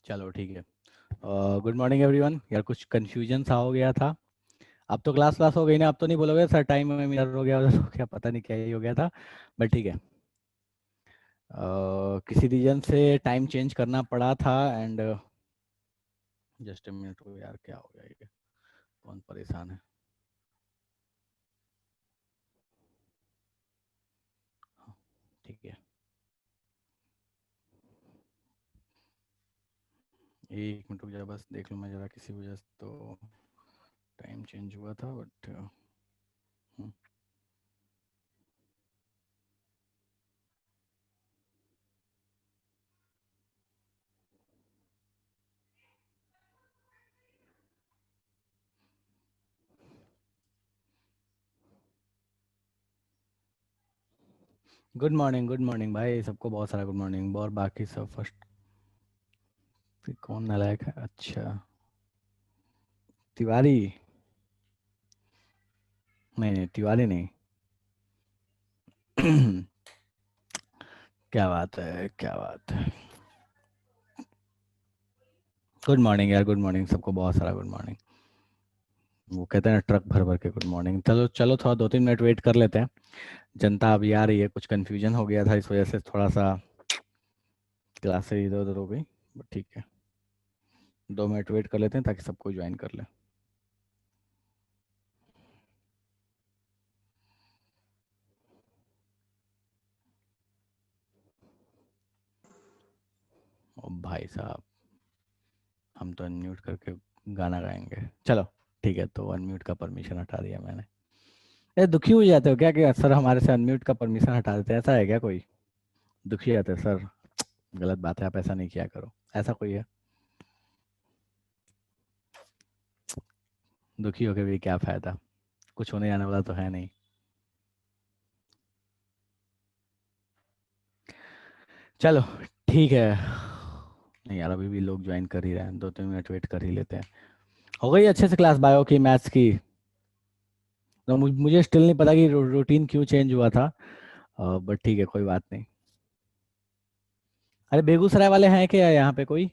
चलो ठीक है। Good morning everyone. यार कुछ कंफ्यूजन सा हो गया था। अब तो क्लास हो गई ना, अब तो नहीं बोलोगे सर टाइम में मिरर हो गया उधर हो गया, पता नहीं क्या ही हो गया था। बट ठीक है। किसी रीजन से टाइम चेंज करना पड़ा था एंड जस्ट ए मिनट हो यार, क्या हो गया ये, कौन परेशान है। हाँ, ठीक है। एक मिनट रुक जा, बस देख लूँ मैं ज़रा, किसी वजह से तो टाइम चेंज हुआ था बट गुड मॉर्निंग भाई सबको, बहुत सारा गुड मॉर्निंग। और बाकी सब फर्स्ट। कौन नालायक है? अच्छा, तिवारी। नहीं नहीं, तिवारी नहीं। क्या बात है, क्या बात है। गुड मॉर्निंग यार, गुड मॉर्निंग सबको, बहुत सारा गुड मॉर्निंग। वो कहते हैं ना, ट्रक भर भर के गुड मॉर्निंग। चलो चलो, थोड़ा 2-3 मिनट वेट कर लेते हैं। जनता अभी आ रही है, कुछ कन्फ्यूजन हो गया था इस वजह से थोड़ा सा क्लासेस इधर उधर हो गई। बट ठीक है, 2 मिनट वेट कर लेते हैं ताकि सबको ज्वाइन कर ले। ओ भाई साहब, हम तो अनम्यूट करके गाना गाएंगे। चलो ठीक है, तो अनम्यूट का परमिशन हटा दिया मैंने। ये दुखी हो जाते हो क्या कि सर हमारे से अनम्यूट का परमिशन हटा देते हैं? ऐसा है क्या कोई? दुखी जाते हैं सर? गलत बात है, आप ऐसा नहीं किया करो। ऐसा कोई है? दुखी होकर भी क्या फायदा, कुछ होने जाने वाला तो है नहीं। चलो ठीक है। नहीं यार, अभी भी लोग ज्वाइन कर ही रहे हैं, 2-3 मिनट वेट कर ही लेते हैं। हो गई अच्छे से क्लास बायो की, मैथ्स की? तो मुझे स्टिल नहीं पता कि रूटीन क्यों चेंज हुआ था। बट ठीक है, कोई बात नहीं। अरे बेगूसराय वाले हैं क्या यहाँ पे कोई?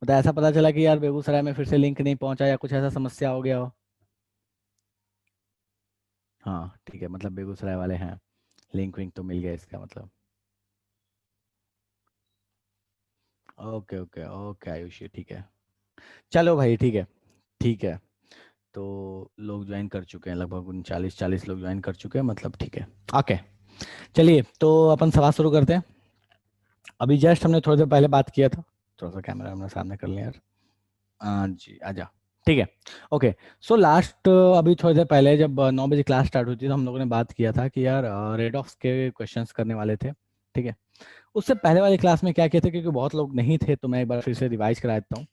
मतलब ऐसा पता चला कि यार बेगूसराय में फिर से लिंक नहीं पहुंचा या कुछ ऐसा समस्या हो गया हो। हाँ ठीक है, मतलब बेगूसराय वाले हैं, लिंक विंक तो मिल गया इसका मतलब। ओके ओके ओके आयुषी, ठीक है। चलो भाई ठीक है। ठीक है, तो लोग ज्वाइन कर चुके हैं, लगभग 39-40 लोग ज्वाइन कर चुके हैं, मतलब ठीक है। ओके, चलिए तो अपन सवाल शुरू करते हैं। अभी जस्ट हमने थोड़ी देर पहले बात किया था। थोड़ा सा कैमरा हमने सामने कर लिया यार। हाँ जी, आजा। ठीक है। ओके। सो लास्ट, अभी थोड़ी देर पहले जब 9 बजे क्लास स्टार्ट हुई थी तो हम लोगों ने बात किया था कि यार रेड ऑफ्स के क्वेश्चंस करने वाले थे। ठीक है। उससे पहले वाली क्लास में क्या किए थे, क्योंकि बहुत लोग नहीं थे तो मैं एक बार फिर से रिवाइज करा देता हूँ।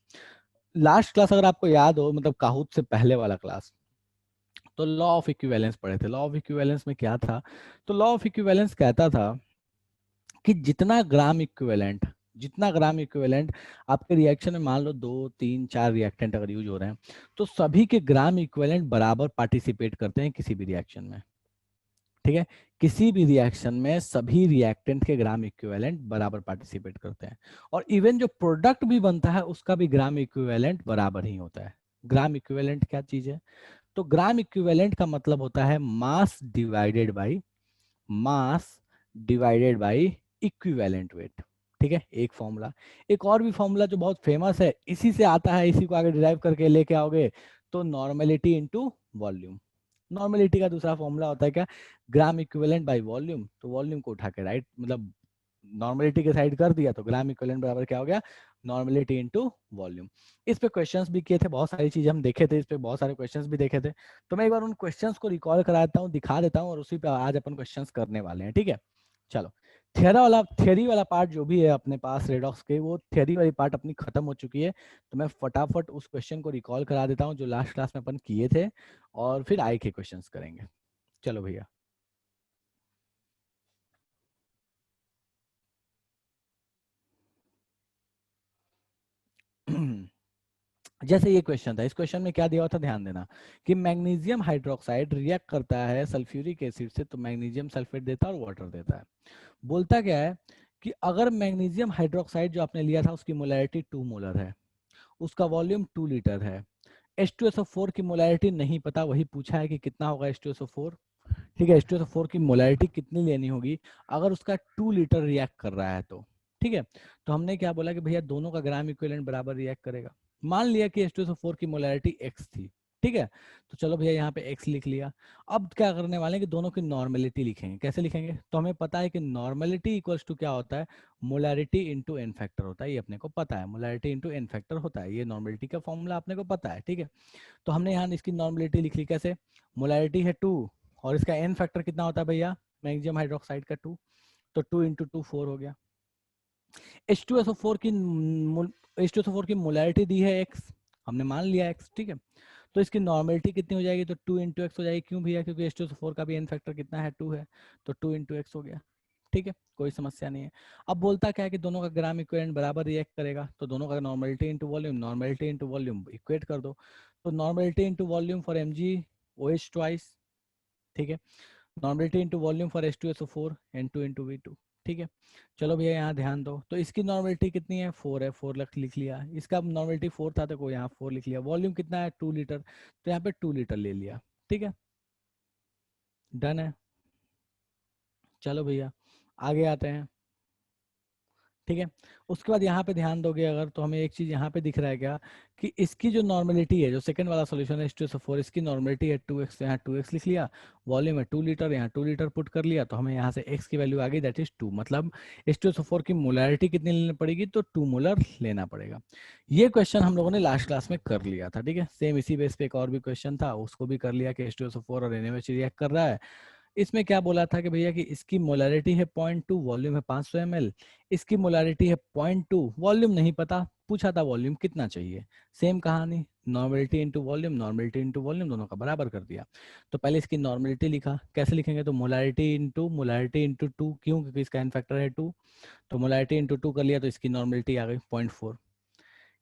लास्ट क्लास अगर आपको याद हो, मतलब काहूत से पहले वाला क्लास, तो लॉ ऑफ इक्विवेलेंस पढ़े थे। लॉ ऑफ इक्विवेलेंस में क्या था? तो लॉ ऑफ इक्विवेलेंस कहता था कि जितना ग्राम इक्विवेलेंट आपके रिएक्शन में, मान लो 2-3-4 रिएक्टेंट अगर यूज हो रहे हैं, तो सभी के ग्राम इक्विवेलेंट बराबर पार्टिसिपेट करते हैं किसी भी रिएक्शन में। ठीक है, किसी भी रिएक्शन में सभी रिएक्टेंट के ग्राम इक्विवेलेंट बराबर पार्टिसिपेट करते हैं। और इवन जो प्रोडक्ट भी बनता है उसका भी ग्राम इक्विवेलेंट बराबर ही होता है। ग्राम इक्विवेलेंट क्या चीज है? तो ग्राम इक्विवेलेंट का मतलब होता है mass divided by equivalent weight. ठीक है, एक फॉर्मूला। एक और भी फॉर्मूला जो बहुत फेमस है, इसी से आता है, इसी को आगे डिराइव करके लेके आओगे, तो नॉर्मेलिटी इनटू वॉल्यूम। नॉर्मेलिटी का दूसरा फॉर्मूला होता है क्या? Gram equivalent by volume. तो वॉल्यूम को उठा के राइट, मतलब नॉर्मेलिटी के साइड कर दिया, तो ग्राम इक्विवेलेंट बराबर क्या हो गया? Normality into volume. इस पे क्वेश्चंस भी किए थे, बहुत सारी चीजें हम देखे थे, इस पे बहुत सारे क्वेश्चंस भी देखे थे। तो मैं एक बार उन क्वेश्चंस को रिकॉल करा देता हूँ, दिखा देता हूँ, और उसी पे आज अपन क्वेश्चंस करने वाले हैं। ठीक है, चलो। थियरी वाला पार्ट जो भी है अपने पास रेडॉक्स के, वो थियरी वाली पार्ट अपनी खत्म हो चुकी है। तो मैं फटाफट उस क्वेश्चन को रिकॉल करा देता हूँ जो लास्ट क्लास में अपन किए थे, और फिर आई के क्वेश्चंस करेंगे। चलो भैया। जैसे ये क्वेश्चन था, इस क्वेश्चन में क्या दिया हुआ था, ध्यान देना कि मैग्नीशियम हाइड्रोक्साइड रिएक्ट करता है सल्फ्यूरिक एसिड से, तो मैग्नीशियम सल्फेट देता है और वाटर देता है। बोलता क्या है कि अगर मैग्नीशियम हाइड्रोक्साइड जो आपने लिया था उसकी मोलैरिटी 2 मोलर है, उसका वॉल्यूम 2 लीटर है, H2SO4 की मोलैरिटी नहीं पता, वही पूछा है कि कितना होगा H2SO4। ठीक है, H2SO4 की मोलैरिटी कितनी लेनी होगी अगर उसका 2 लीटर रिएक्ट कर रहा है तो। ठीक है, तो हमने क्या बोला कि भैया दोनों का ग्राम इक्विवेलेंट बराबर रिएक्ट करेगा। मान लिया कि H2SO4 की मोलैरिटी x थी। ठीक है, तो चलो भैया यहाँ पे x लिख लिया। अब क्या करने वाले हैं कि दोनों की नॉर्मेलिटी लिखेंगे। कैसे लिखेंगे? तो हमें पता है कि नॉर्मेलिटी इक्वल्स टू क्या होता है, मोलैरिटी इंटू एन फैक्टर होता है। ये अपने को पता है, मोलैरिटी इंटू एन फैक्टर होता है, ये नॉर्मेलिटी का फॉर्मूला अपने को पता है। ठीक है, तो हमने यहाँ इसकी नॉर्मेलिटी लिख ली। कैसे? मोलैरिटी है 2 और इसका एन फैक्टर कितना होता है भैया, मैग्नीशियम हाइड्रोक्साइड का 2, तो 2 इंटू 2 4 हो गया। H2SO4 की H2SO4 की मोलैरिटी दी है x, हमने मान लिया x। ठीक है, तो इसकी नॉर्मेलिटी कितनी हो जाएगी, तो 2 इंटू एक्स हो जाएगी। क्यों भैया? क्योंकि H2SO4 का भी एन फैक्टर कितना है, 2 है, तो 2 इंटू एक्स हो गया। ठीक है, कोई समस्या नहीं है। अब बोलता क्या है कि दोनों का ग्राम इक्विवेलेंट बराबर रिएक्ट करेगा, तो दोनों का normality into volume, normality into volume equate कर दो। तो normality into volume for MgOH twice, ठीक है, normality into volume for H2SO4 N2 into V2। ठीक है, चलो भैया यहाँ ध्यान दो, तो इसकी नॉर्मेलिटी कितनी है, 4 है, 4 लिख लिया। इसका नॉर्मेलिटी 4 था तो को यहाँ 4 लिख लिया। वॉल्यूम कितना है, 2 लीटर, तो यहाँ पे 2 लीटर ले लिया। ठीक है, डन है। चलो भैया आगे आते हैं। ठीक है, उसके बाद यहाँ पे ध्यान दोगे अगर, तो हमें एक चीज यहाँ पे दिख रहा है क्या, कि इसकी जो नॉर्मेलिटी है, जो सेकंड वाला सॉल्यूशन है H2SO4, इसकी नॉर्मेलिटी है 2x, तो यहाँ 2x लिख लिया। वॉल्यूम है 2 लीटर, यहाँ 2 लीटर पुट कर लिया, तो हमें यहाँ से x की वैल्यू आ गई, दैट इज 2। मतलब H2SO4 की मोलैरिटी कितनी लेनी पड़ेगी, तो 2 मोलर लेना पड़ेगा। ये क्वेश्चन हम लोगों ने लास्ट क्लास में कर लिया था। ठीक है, सेम इसी बेस पे एक और भी क्वेश्चन था, उसको भी कर लिया कि H2SO4 और NaOH रिएक्ट कर रहा है। इसमें क्या बोला था कि भैया कि इसकी मोलैरिटी है 0.2, वॉल्यूम है 500 ml। इसकी मोलैरिटी है 0.2, वॉल्यूम नहीं पता, पूछा था वॉल्यूम कितना चाहिए। सेम कहानी, normality into volume, normality into volume दोनों का बराबर कर दिया। तो पहले इसकी नॉर्मेलिटी लिखा। कैसे लिखेंगे? तो मोलैरिटी इंटू 2, क्यों? क्योंकि इसका एन फैक्टर है 2, तो मोलैरिटी इंटू 2 कर लिया, तो इसकी नॉर्मेलिटी आ गई 0.4।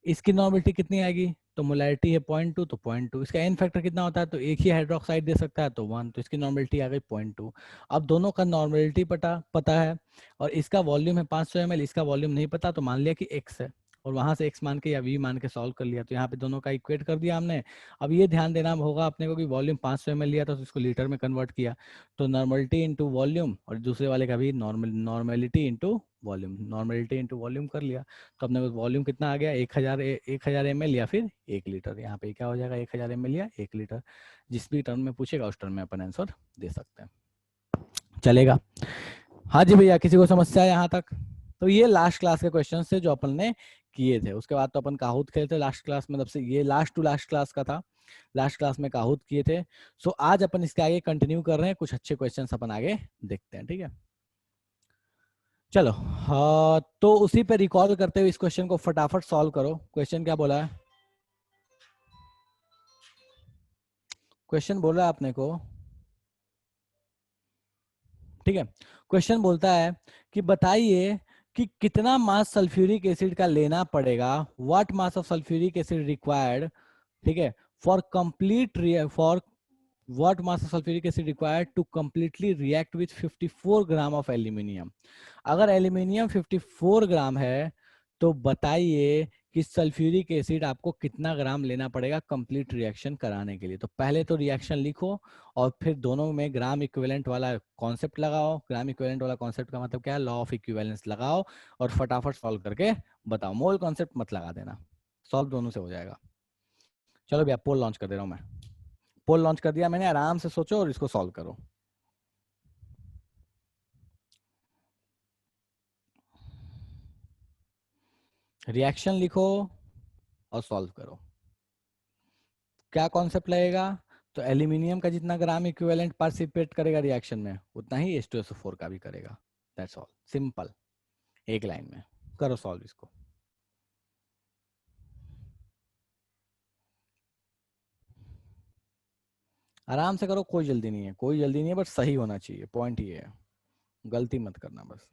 इसकी नॉर्मेलिटी कितनी आएगी, तो मोलैरिटी है 0.2, तो 0.2। इसका एन फैक्टर कितना होता है, तो एक ही हाइड्रोक्साइड दे सकता है, तो 1, तो इसकी नॉर्मेलिटी आ गई 0.2। अब दोनों का नॉर्मेलिटी पता है, और इसका वॉल्यूम है 500 ml, इसका वॉल्यूम नहीं पता, तो मान लिया कि x है, और वहां से x मान के या v मान के सॉल्व कर लिया, तो यहाँ पे दोनों का इक्वेट कर दिया हमने। अब ये ध्यान देना होगा अपने को कि वॉल्यूम 500 ml लिया था, तो इसको लीटर में कन्वर्ट किया, तो नॉर्मेलिटी इंटू वॉल्यूम, और दूसरे वाले का भी normality into volume, normality into volume कर लिया। तो अपने को वॉल्यूम कितना आ गया, 1000 ml या फिर 1 लीटर। यहाँ पे क्या हो जाएगा, 1000 ml या 1 लीटर, जिस भी टर्म में पूछेगा उस टर्म में अपन आंसर दे सकते हैं। चलेगा? हाँ जी भैया, किसी को समस्या है यहाँ तक? तो ये लास्ट क्लास के क्वेश्चन थे जो अपन ने किए थे। उसके बाद तो अपन काहूत खेले थे लास्ट क्लास में, तब से ये लास्ट टू लास्ट क्लास का था। लास्ट क्लास में काहूत किए थे। सो आज अपन इसके आगे कंटिन्यू कर रहे हैं, कुछ अच्छे क्वेश्चन अपन आगे देखते हैं। ठीक है, चलो। हाँ, तो उसी पे रिकॉल करते हुए इस क्वेश्चन को फटाफट सॉल्व करो। क्वेश्चन क्या बोला है? क्वेश्चन बोल रहा है अपने को, ठीक है, क्वेश्चन बोलता है कि बताइए कि कितना मास सल्फ्यूरिक एसिड का लेना पड़ेगा, what mass of sulphuric acid required, ठीक है, for complete for what mass of sulphuric acid required to completely react with 54 gram of aluminium. अगर एल्यूमिनियम 54 ग्राम है, तो बताइए कि सल्फ्यूरिक एसिड आपको कितना ग्राम लेना पड़ेगा कंप्लीट रिएक्शन कराने के लिए। तो पहले तो रिएक्शन लिखो, और फिर दोनों में ग्राम इक्विवेलेंट वाला कॉन्सेप्ट लगाओ। ग्राम इक्विवेलेंट वाला कॉन्सेप्ट का मतलब क्या है, लॉ ऑफ इक्विवेलेंस लगाओ, और फटाफट सॉल्व करके बताओ। मोल कॉन्सेप्ट मत लगा देना, सॉल्व दोनों से हो जाएगा। चलो भैया पोल लॉन्च कर दे रहा हूँ मैं। पोल लॉन्च कर दिया मैंने, आराम से सोचो और इसको सॉल्व करो। रिएक्शन लिखो और सॉल्व करो। क्या कॉन्सेप्ट लगेगा, तो एल्यूमिनियम का जितना ग्राम इक्विवेलेंट पार्टिसिपेट करेगा रिएक्शन में, उतना ही H2SO4 का भी करेगा। दैट्स ऑल, सिंपल, एक लाइन में करो सॉल्व इसको। आराम से करो, कोई जल्दी नहीं है, कोई जल्दी नहीं है, बट सही होना चाहिए, पॉइंट ये है, गलती मत करना बस।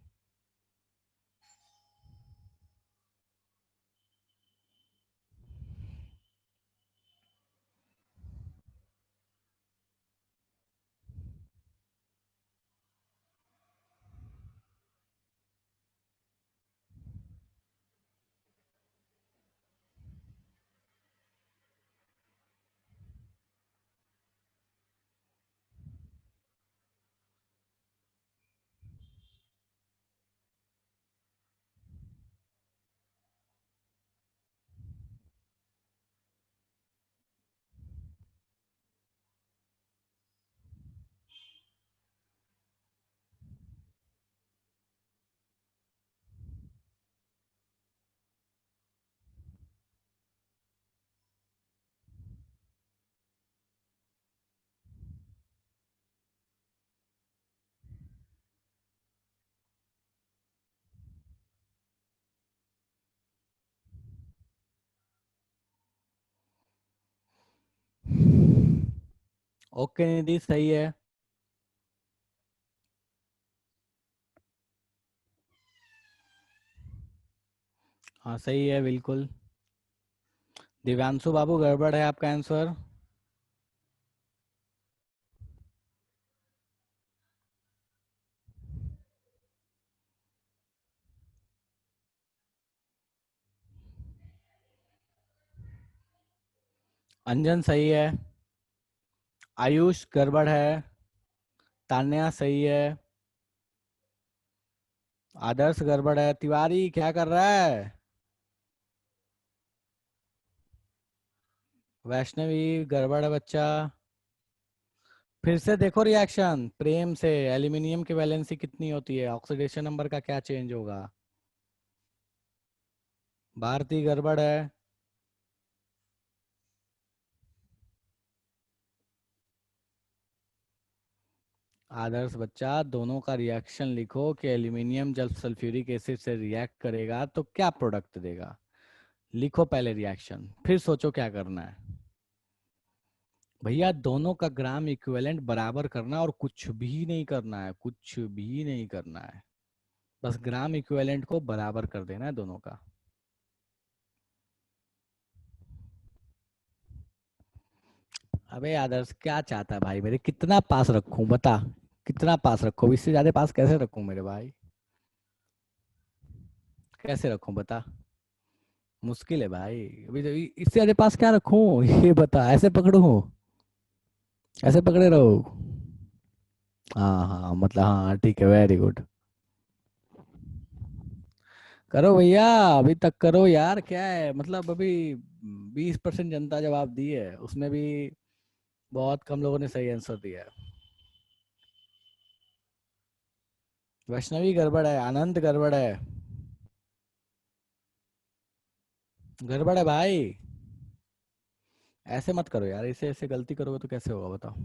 ओके निधि, सही है। हाँ सही है बिल्कुल। दिव्यांशु बाबू, गड़बड़ है आपका आंसर। अंजन सही है। आयुष गड़बड़ है। तान्या सही है। आदर्श गड़बड़ है। तिवारी क्या कर रहा है? वैष्णवी गड़बड़ है बच्चा। फिर से देखो रिएक्शन प्रेम से। एल्यूमिनियम की वैलेंसी कितनी होती है? ऑक्सीडेशन नंबर का क्या चेंज होगा? भारती गड़बड़ है। आदर्श बच्चा, दोनों का रिएक्शन लिखो कि एल्यूमिनियम जब सल्फ्यूरिक एसिड से रिएक्ट करेगा तो क्या प्रोडक्ट देगा। लिखो पहले रिएक्शन, फिर सोचो क्या करना है। भैया दोनों का ग्राम इक्विवेलेंट बराबर करना और कुछ भी नहीं करना है, कुछ भी नहीं करना है। बस ग्राम इक्विवेलेंट को बराबर कर देना है दोनों का। अबे आदर्श क्या चाहता है भाई मेरे? कितना पास रखूं बता? कितना पास रखूं? इससे ज्यादा पास कैसे रखूं मेरे भाई? कैसे रखूं बता? मुश्किल है भाई। अभी तो इससे ज्यादा पास क्या रखूं ये बता। ऐसे पकड़ूं? ऐसे पकड़े रहो। हाँ हाँ, मतलब हाँ ठीक है, वेरी गुड। करो भैया, अभी तक करो यार। क्या है मतलब, अभी 20% जनता जवाब दी है, उसमें भी बहुत कम लोगों ने सही आंसर दिया है। वैष्णवी गड़बड़ है। आनंद गड़बड़ है। गड़बड़ है भाई। ऐसे मत करो यार, ऐसे ऐसे गलती करोगे तो कैसे होगा बताओ।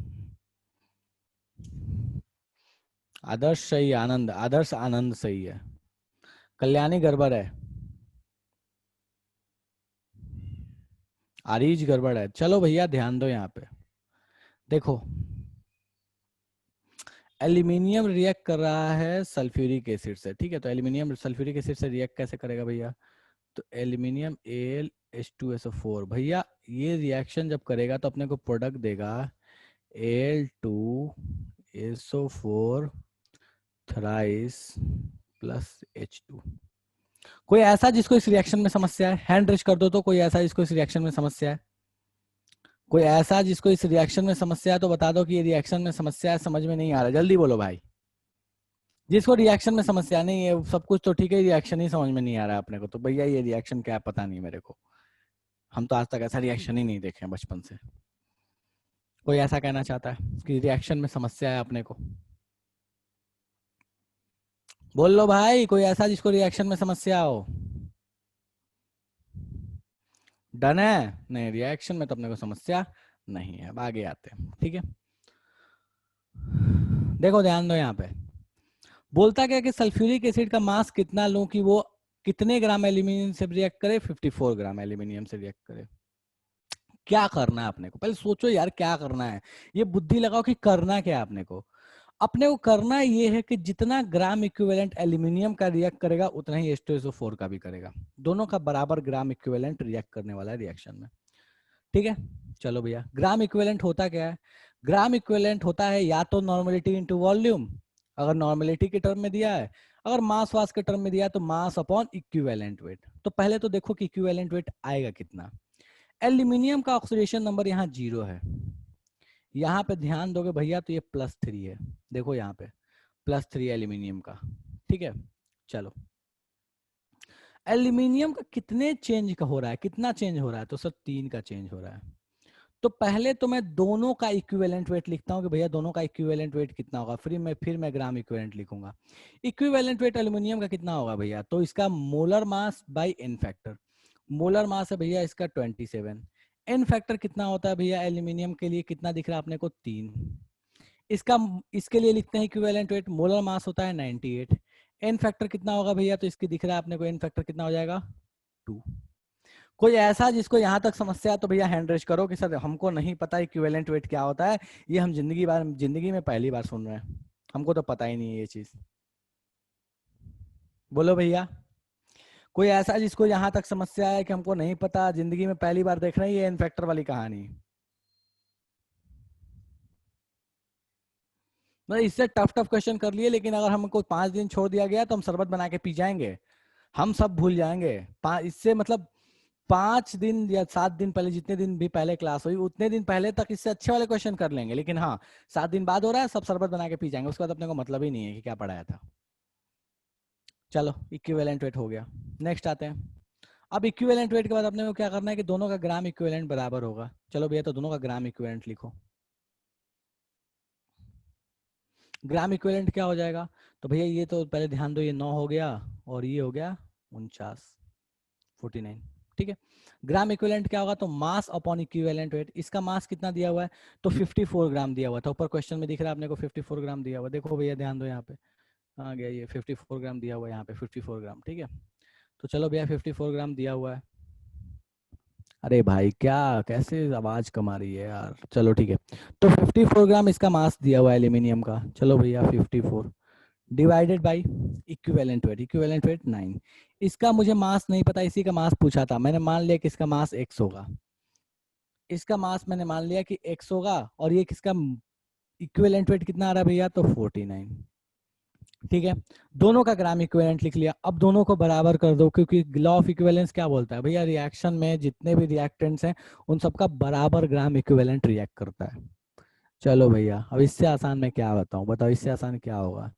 आदर्श सही है। आनंद, आदर्श आनंद सही है। कल्याणी गड़बड़ है। आरीज गड़बड़ है। चलो भैया ध्यान दो यहाँ पे। देखो, एल्यूमिनियम रिएक्ट कर रहा है सल्फ्यूरिक एसिड से, ठीक है? तो एल्यूमिनियम सल्फ्यूरिक एसिड से रिएक्ट कैसे करेगा भैया? तो एल्यूमिनियम एल H2SO4 भैया, ये रिएक्शन जब करेगा तो अपने को प्रोडक्ट देगा Al2SO4 थ्राइस प्लस H2। कोई ऐसा जिसको इस रिएक्शन में समस्या है? हैंड रेज कर दो तो। कोई ऐसा जिसको इस रिएक्शन में समस्या है? कोई ऐसा जिसको इस रिएक्शन में समस्या है तो बता दो कि ये रिएक्शन में समस्या है, समझ में नहीं आ रहा। जल्दी बोलो भाई। जिसको रिएक्शन में समस्या नहीं है, सब कुछ तो ठीक है, रिएक्शन ही समझ में नहीं आ रहा है अपने को, तो भैया ये रिएक्शन क्या है पता नहीं मेरे को। हम तो आज तक ऐसा रिएक्शन ही नहीं देखे हैं बचपन से। कोई ऐसा कहना चाहता है कि रिएक्शन में समस्या है अपने को? बोल लो भाई, कोई ऐसा जिसको रिएक्शन में समस्या हो। डन है? नहीं, रिएक्शन में तो अपने को समस्या नहीं है। अब आगे आते हैं, ठीक है? देखो ध्यान दो यहाँ पे। बोलता क्या कि सल्फ्यूरिक एसिड का मास कितना लूं कि वो कितने ग्राम एल्यूमिनियम से रिएक्ट करे? 54 ग्राम एल्यूमिनियम से रिएक्ट करे। क्या करना है अपने को? पहले सोचो यार क्या करना है। ये बुद्धि लगाओ कि करना क्या है अपने को। अपने को करना ये है कि जितना ग्राम इक्विवेलेंट एल्यूमिनियम का रिएक्ट करेगा उतना ही H2SO4 का भी करेगा। दोनों का बराबर ग्राम इक्विवेलेंट रिएक्ट करने वाला है रिएक्शन में, ठीक है? चलो भैया, ग्राम इक्विवेलेंट होता क्या है? ग्राम इक्विवेलेंट होता है या तो नॉर्मेलिटी इनटू वॉल्यूम, अगर नॉर्मेलिटी के टर्म में दिया है। अगर मास वास के टर्म में दिया है तो मास अपॉन इक्विवेलेंट वेट। तो पहले तो देखो कि इक्विवेलेंट वेट आएगा कितना। एल्यूमिनियम का ऑक्सीडेशन नंबर यहाँ 0 है। यहाँ पे ध्यान दोगे भैया तो ये +3 है। देखो यहाँ पे +3 एल्यूमिनियम का, ठीक है? चलो, एल्यूमिनियम का कितने चेंज का हो रहा है? कितना चेंज हो रहा है? तो सर 3 का चेंज हो रहा है। तो पहले तो मैं दोनों का इक्विवेलेंट वेट लिखता हूँ कि भैया दोनों का इक्विवेलेंट वेट कितना होगा। फिर मैं ग्राम इक्विवेलेंट लिखूंगा। इक्विवेलेंट वेट एल्यूमिनियम का कितना होगा भैया? तो इसका molar mass by n factor. Molar mass है भैया इसका 27। एन फैक्टर कितना होता है भैया एल्यूमिनियम के लिए? कितना दिख रहा है अपने को? 3। इसका इसके लिए लिखते हैं इक्विवेलेंट वेट। मोलर मास होता है 98। एन फैक्टर कितना होगा भैया? तो इसकी दिख रहा है अपने को, एन फैक्टर कितना हो जाएगा? 2। कोई ऐसा जिसको यहाँ तक समस्या है तो भैया हैंड रेज करो कि सर हमको नहीं पता इक्विवेलेंट वेट क्या होता है, ये हम जिंदगी में पहली बार सुन रहे हैं, हमको तो पता ही नहीं है ये चीज। बोलो भैया। कोई ऐसा जिसको यहाँ तक समस्या है कि हमको नहीं पता, जिंदगी में पहली बार देख रहे हैं ये इन्फेक्टर वाली कहानी। मतलब इससे टफ टफ क्वेश्चन कर लिए, लेकिन अगर हमको 5 दिन छोड़ दिया गया तो हम शरबत बना के पी जाएंगे, हम सब भूल जाएंगे। इससे मतलब 5 दिन या 7 दिन पहले, जितने दिन भी पहले क्लास हुई उतने दिन पहले तक इससे अच्छे वाले क्वेश्चन कर लेंगे, लेकिन हाँ 7 दिन बाद हो रहा है, सब शरबत बना के पी जाएंगे, उसके बाद अपने को मतलब ही नहीं है कि क्या पढ़ाया था। चलो इक्विवेलेंट वेट हो गया। नेक्स्ट आते हैं। अब इक्विवेलेंट वेट के बाद अपने को क्या करना है कि दोनों का ग्राम इक्विवेलेंट बराबर होगा। चलो भैया, तो दोनों का ग्राम इक्विवेलेंट लिखो। ग्राम इक्विवेलेंट क्या हो जाएगा, तो भैया ये तो पहले ध्यान दो, ये 9 हो गया और ये हो गया 49, 49, ठीक है। ग्राम इक्विवेलेंट क्या होगा, तो मास अपॉन इक्विवेलेंट वेट। इसका मास कितना दिया हुआ है, तो 54 ग्राम दिया हुआ था, ऊपर क्वेश्चन में दिख रहा है आपने को 54 ग्राम दिया हुआ। देखो भैया ध्यान दो, यहाँ पे आ गया ये 54 ग्राम दिया हुआ है, यहाँ पे 54 ग्राम, ठीक है। तो चलो भैया 54 ग्राम दिया हुआ है। अरे भाई क्या, कैसे आवाज कम आ रही है यार। चलो ठीक है, तो 54 ग्राम इसका मास दिया हुआ है एल्यूमिनियम का। चलो भैया 54 divided by equivalent weight, equivalent wait 9। इसका मुझे मास नहीं पता, इसी का मास पूछा था, मैंने मान लिया कि इसका मास x होगा। इसका मास मैंने मान लिया कि x होगा, और ये किसका इक्विवेलेंट वेट कितना आ रहा है भैया, तो 49, ठीक है। दोनों का ग्राम इक्विवेलेंट लिख लिया। अब दोनों को बराबर कर दो, क्योंकि लॉ ऑफ इक्विवेलेंस क्या बोलता है भैया, रिएक्शन में जितने भी रिएक्टेंट्स हैं उन सबका बराबर ग्राम इक्विवेलेंट रिएक्ट करता है। चलो भैया, अब इससे आसान मैं क्या बताऊं, बताओ इससे आसान क्या होगा।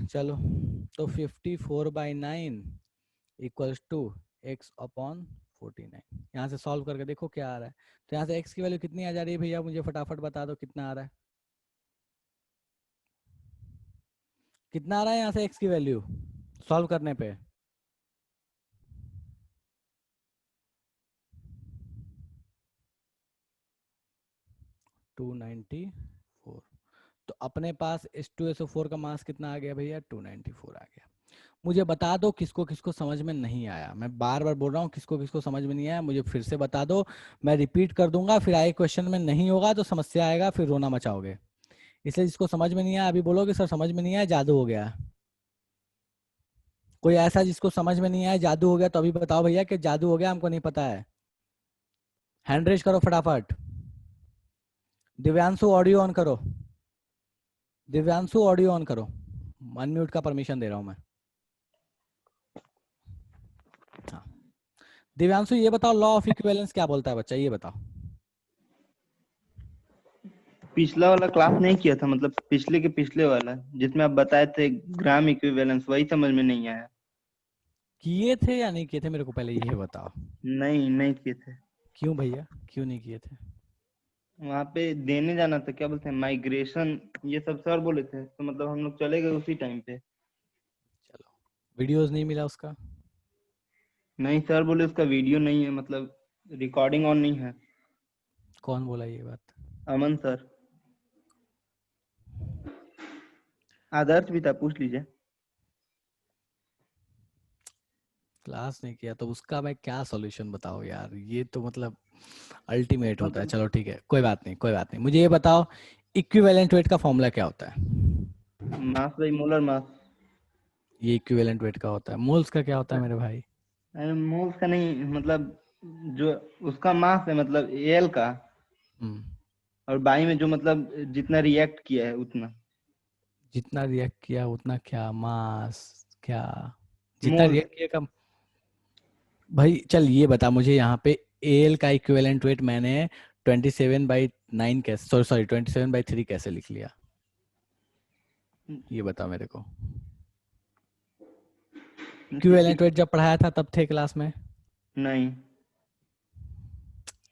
चलो, तो 54/9 इक्वल्स टू x अपॉन 49। यहाँ से सॉल्व करके देखो क्या आ रहा है। तो यहाँ से x की वैल्यू कितनी आ जा रही है भैया, मुझे फटाफट बता दो कितना आ रहा है। कितना आ रहा है यहाँ से x की वैल्यू सॉल्व करने पे। टू 294। तो अपने पास H2SO4 का मास कितना आ गया भैया, 294 आ गया। मुझे बता दो किसको किसको समझ में नहीं आया, मैं बार बार बोल रहा हूँ किसको किसको समझ में नहीं आया मुझे फिर से बता दो। मैं रिपीट कर दूंगा, फिर आए क्वेश्चन में नहीं होगा तो समस्या आएगा, फिर रोना मचाओगे। इसलिए जिसको समझ में नहीं आया अभी बोलोगे सर समझ में नहीं आया, जादू हो गया। कोई ऐसा जिसको समझ में नहीं आया जादू हो गया, तो अभी बताओ भैया कि जादू हो गया, हमको नहीं पता है। हैंड रेज करो फटाफट। दिव्यांशु ऑडियो ऑन करो, दिव्यांशु ऑडियो ऑन करो, अनम्यूट का परमिशन दे रहा हूं मैं। हाँ दिव्यांशु, ये बताओ लॉ ऑफ इक्विवेलेंस क्या बोलता है बच्चा, ये बताओ। पिछला वाला क्लास नहीं किया था, मतलब पिछले के पिछले वाला जिसमें आप बताए थे ग्राम इक्विवेलेंस, वही समझ में नहीं आया। किए थे या नहीं किए थे, मेरे को पहले ये बताओ। नहीं, नहीं किए थे। क्यों भैया, क्यों नहीं किए थे। वहाँ पे देने जाना था, क्या बोलते हैं, माइग्रेशन, ये सब सर बोले थे, तो मतलब हम लोग चले गए उसी टाइम पे। चलो, वीडियोस नहीं मिला उसका। नहीं, सर बोले उसका वीडियो नहीं है, मतलब रिकॉर्डिंग ऑन नहीं है। कौन बोला ये बात। अमन सर, आदर्श भी था, पूछ लीजिए। क्लास नहीं किया तो उसका मैं क्या सॉल्यूशन बताओ यार, ये तो मतलब अल्टीमेट होता है। मतलब चलो ठीक है, कोई बात नहीं कोई बात नहीं, मुझे ये बताओ इक्विवेलेंट वेट का फॉर्मूला क्या होता है। Mass by molar mass. ये इक्विवेलेंट वेट का होता है, मोल्स का क्या होता है मेरे भाई। मोल्स का नहीं, मतलब जो उसका मास है, मतलब एल का, हम्म, और बाई में जो मतलब जितना रिएक्ट किया है उतना। जितना रिएक्ट किया उतना क्या मास, क्या जितना मोल्स। रिएक्ट किया कम। भाई चल ये बता मुझे यहाँ पे एल का इक्विवेलेंट वेट मैंने 27/9 कैसे, सॉरी सॉरी 27/3 कैसे लिख लिया, ये बता मेरे को। इक्विवेलेंट वेट जब पढ़ाया था तब थे क्लास में। नहीं,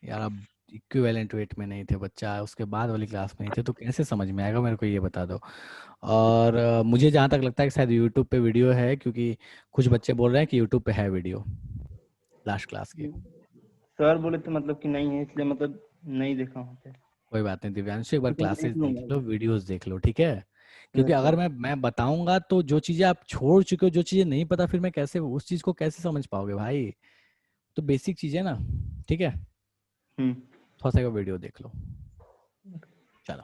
यार अब इक्विवेलेंट वेट में नहीं थे बच्चा, उसके बाद वाली क्लास में नहीं थे, तो कैसे समझ में आएगा मेरे को, ये बता दो। और मुझे जहाँ तक लगता है कि शायद यूट्यूब पे वीडियो है, क्योंकि कुछ बच्चे बोल रहे हैं कि यूट्यूब पे है वीडियो लास्ट क्लास की। सर बोले थे मतलब कि नहीं है, इसलिए मतलब नहीं देखा वहाँ पे। कोई बात नहीं दिव्यांशु, एक बार लेकिन क्लासेस देख देख लूंगा लो, अभी। वीडियोस देख लो, ठीक है। क्योंकि अच्छा। अगर मैं बताऊंगा तो जो चीजें आप छोड़ चुके हो, जो चीजें नहीं पता, फिर मैं कैसे उस चीज को कैसे समझ पाओगे भाई। तो बेसिक चीजें ना, ठीक है। हम्म। थोड़ा सा वीडियो देख लो। चलो।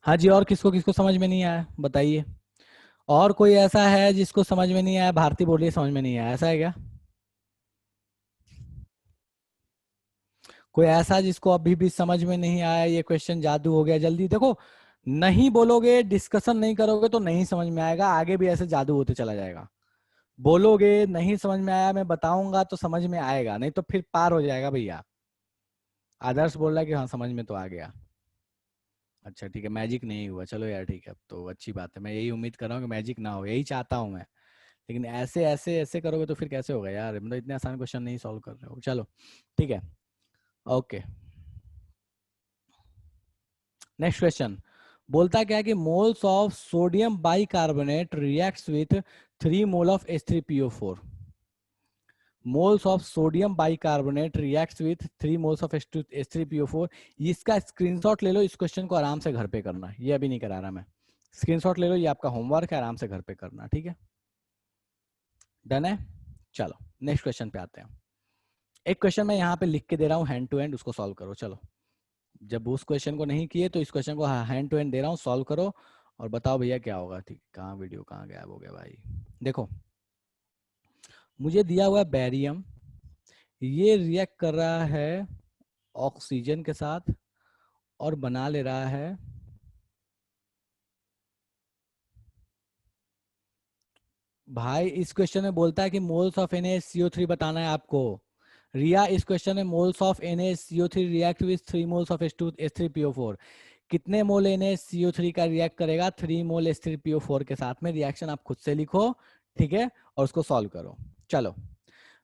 हाँ जी, और किसको किसको समझ में नहीं आया बताइए। और कोई ऐसा है जिसको समझ में नहीं आया? भारती बोलिए समझ में नहीं आया, ऐसा है क्या? कोई ऐसा जिसको अभी भी समझ में नहीं आया, ये क्वेश्चन जादू हो गया? जल्दी देखो, नहीं बोलोगे, डिस्कशन नहीं करोगे तो नहीं समझ में आएगा, आगे भी ऐसे जादू होते चला जाएगा। बोलोगे नहीं समझ में आया, मैं बताऊंगा तो समझ में आएगा, नहीं तो फिर पार हो जाएगा भैया। आदर्श बोल रहा है कि हाँ समझ में तो आ गया। अच्छा ठीक है, मैजिक नहीं हुआ, चलो यार ठीक है, अब तो अच्छी बात है। मैं यही उम्मीद कर रहा हूँ कि मैजिक ना हो, यही चाहता हूँ मैं। लेकिन ऐसे ऐसे ऐसे करोगे तो फिर कैसे होगा यार, मतलब इतने आसान क्वेश्चन नहीं सॉल्व कर रहे हो। चलो ठीक है, ओके। नेक्स्ट क्वेश्चन बोलता क्या है कि moles of sodium bicarbonate reacts with 3 mole of H3PO4। Moles of sodium bicarbonate reacts with 3 moles of H3PO4। इसका स्क्रीनशॉट ले लो, इस क्वेश्चन को आराम से घर पे करना, ये अभी नहीं करा रहा मैं। स्क्रीनशॉट ले लो, ये आपका होमवर्क है, आराम से घर पे करना, ठीक है। डन है। चलो नेक्स्ट क्वेश्चन पे आते हैं। एक क्वेश्चन मैं यहाँ पे लिख के दे रहा हूँ हैंड टू हैंड, उसको सॉल्व करो। चलो, जब उस क्वेश्चन को नहीं किए तो इस क्वेश्चन को हैंड टू हैंड दे रहा हूँ, सॉल्व करो और बताओ भैया क्या होगा। ठीक, कहाँ वीडियो कहाँ गायब हो गया भाई। देखो, मुझे दिया हुआ है बैरियम, ये रिएक्ट कर रहा है ऑक्सीजन के साथ और बना ले रहा है भाई, इस क्वेश्चन में बोलता है कि मोल्स ऑफ NaCO3 बताना है आपको। रिया, इस क्वेश्चन में moles of NaCO3 react with 3 moles of H3PO4। कितने मोल NaCO3 का रिएक्ट करेगा 3 मोल H3PO4 के साथ में? रिएक्शन आप खुद से लिखो, ठीक है, और उसको सॉल्व करो। चलो,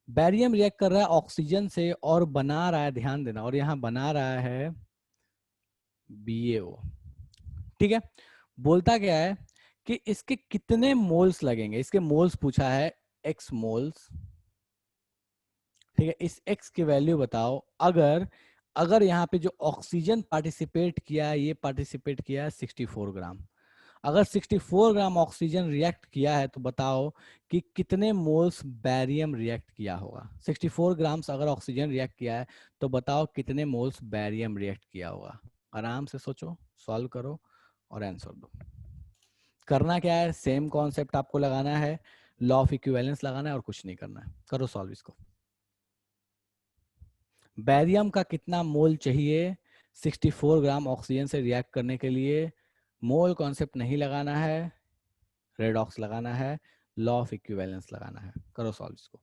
बैरियम रिएक्ट कर रहा है ऑक्सीजन से और बना रहा है, ध्यान देना, और यहाँ बना रहा है BaO, ठीक है। बोलता क्या है कि इसके कितने मोल्स लगेंगे, इसके मोल्स पूछा है, x मोल्स, ठीक है। इस x की वैल्यू बताओ, अगर अगर यहाँ पे जो ऑक्सीजन पार्टिसिपेट किया है, ये पार्टिसिपेट किया है 64 ग्राम। अगर 64 ग्राम ऑक्सीजन रिएक्ट किया है तो बताओ कि कितने मोल्स बैरियम रिएक्ट किया होगा। 64 ग्राम्स अगर ऑक्सीजन रिएक्ट किया है तो बताओ कितने मोल्स बैरियम रिएक्ट किया होगा। आराम से सोचो, सॉल्व करो और आंसर दो। करना क्या है, सेम कॉन्सेप्ट आपको लगाना है, लॉ ऑफ इक्विवेलेंस लगाना है और कुछ नहीं करना है। करो सॉल्व इसको। बैरियम का कितना मोल चाहिए 64 ग्राम ऑक्सीजन से रिएक्ट करने के लिए? मोल कॉन्सेप्ट नहीं लगाना है, रेडॉक्स लगाना है, लॉ ऑफ इक्विवेलेंस लगाना है। करो सॉल्व इसको।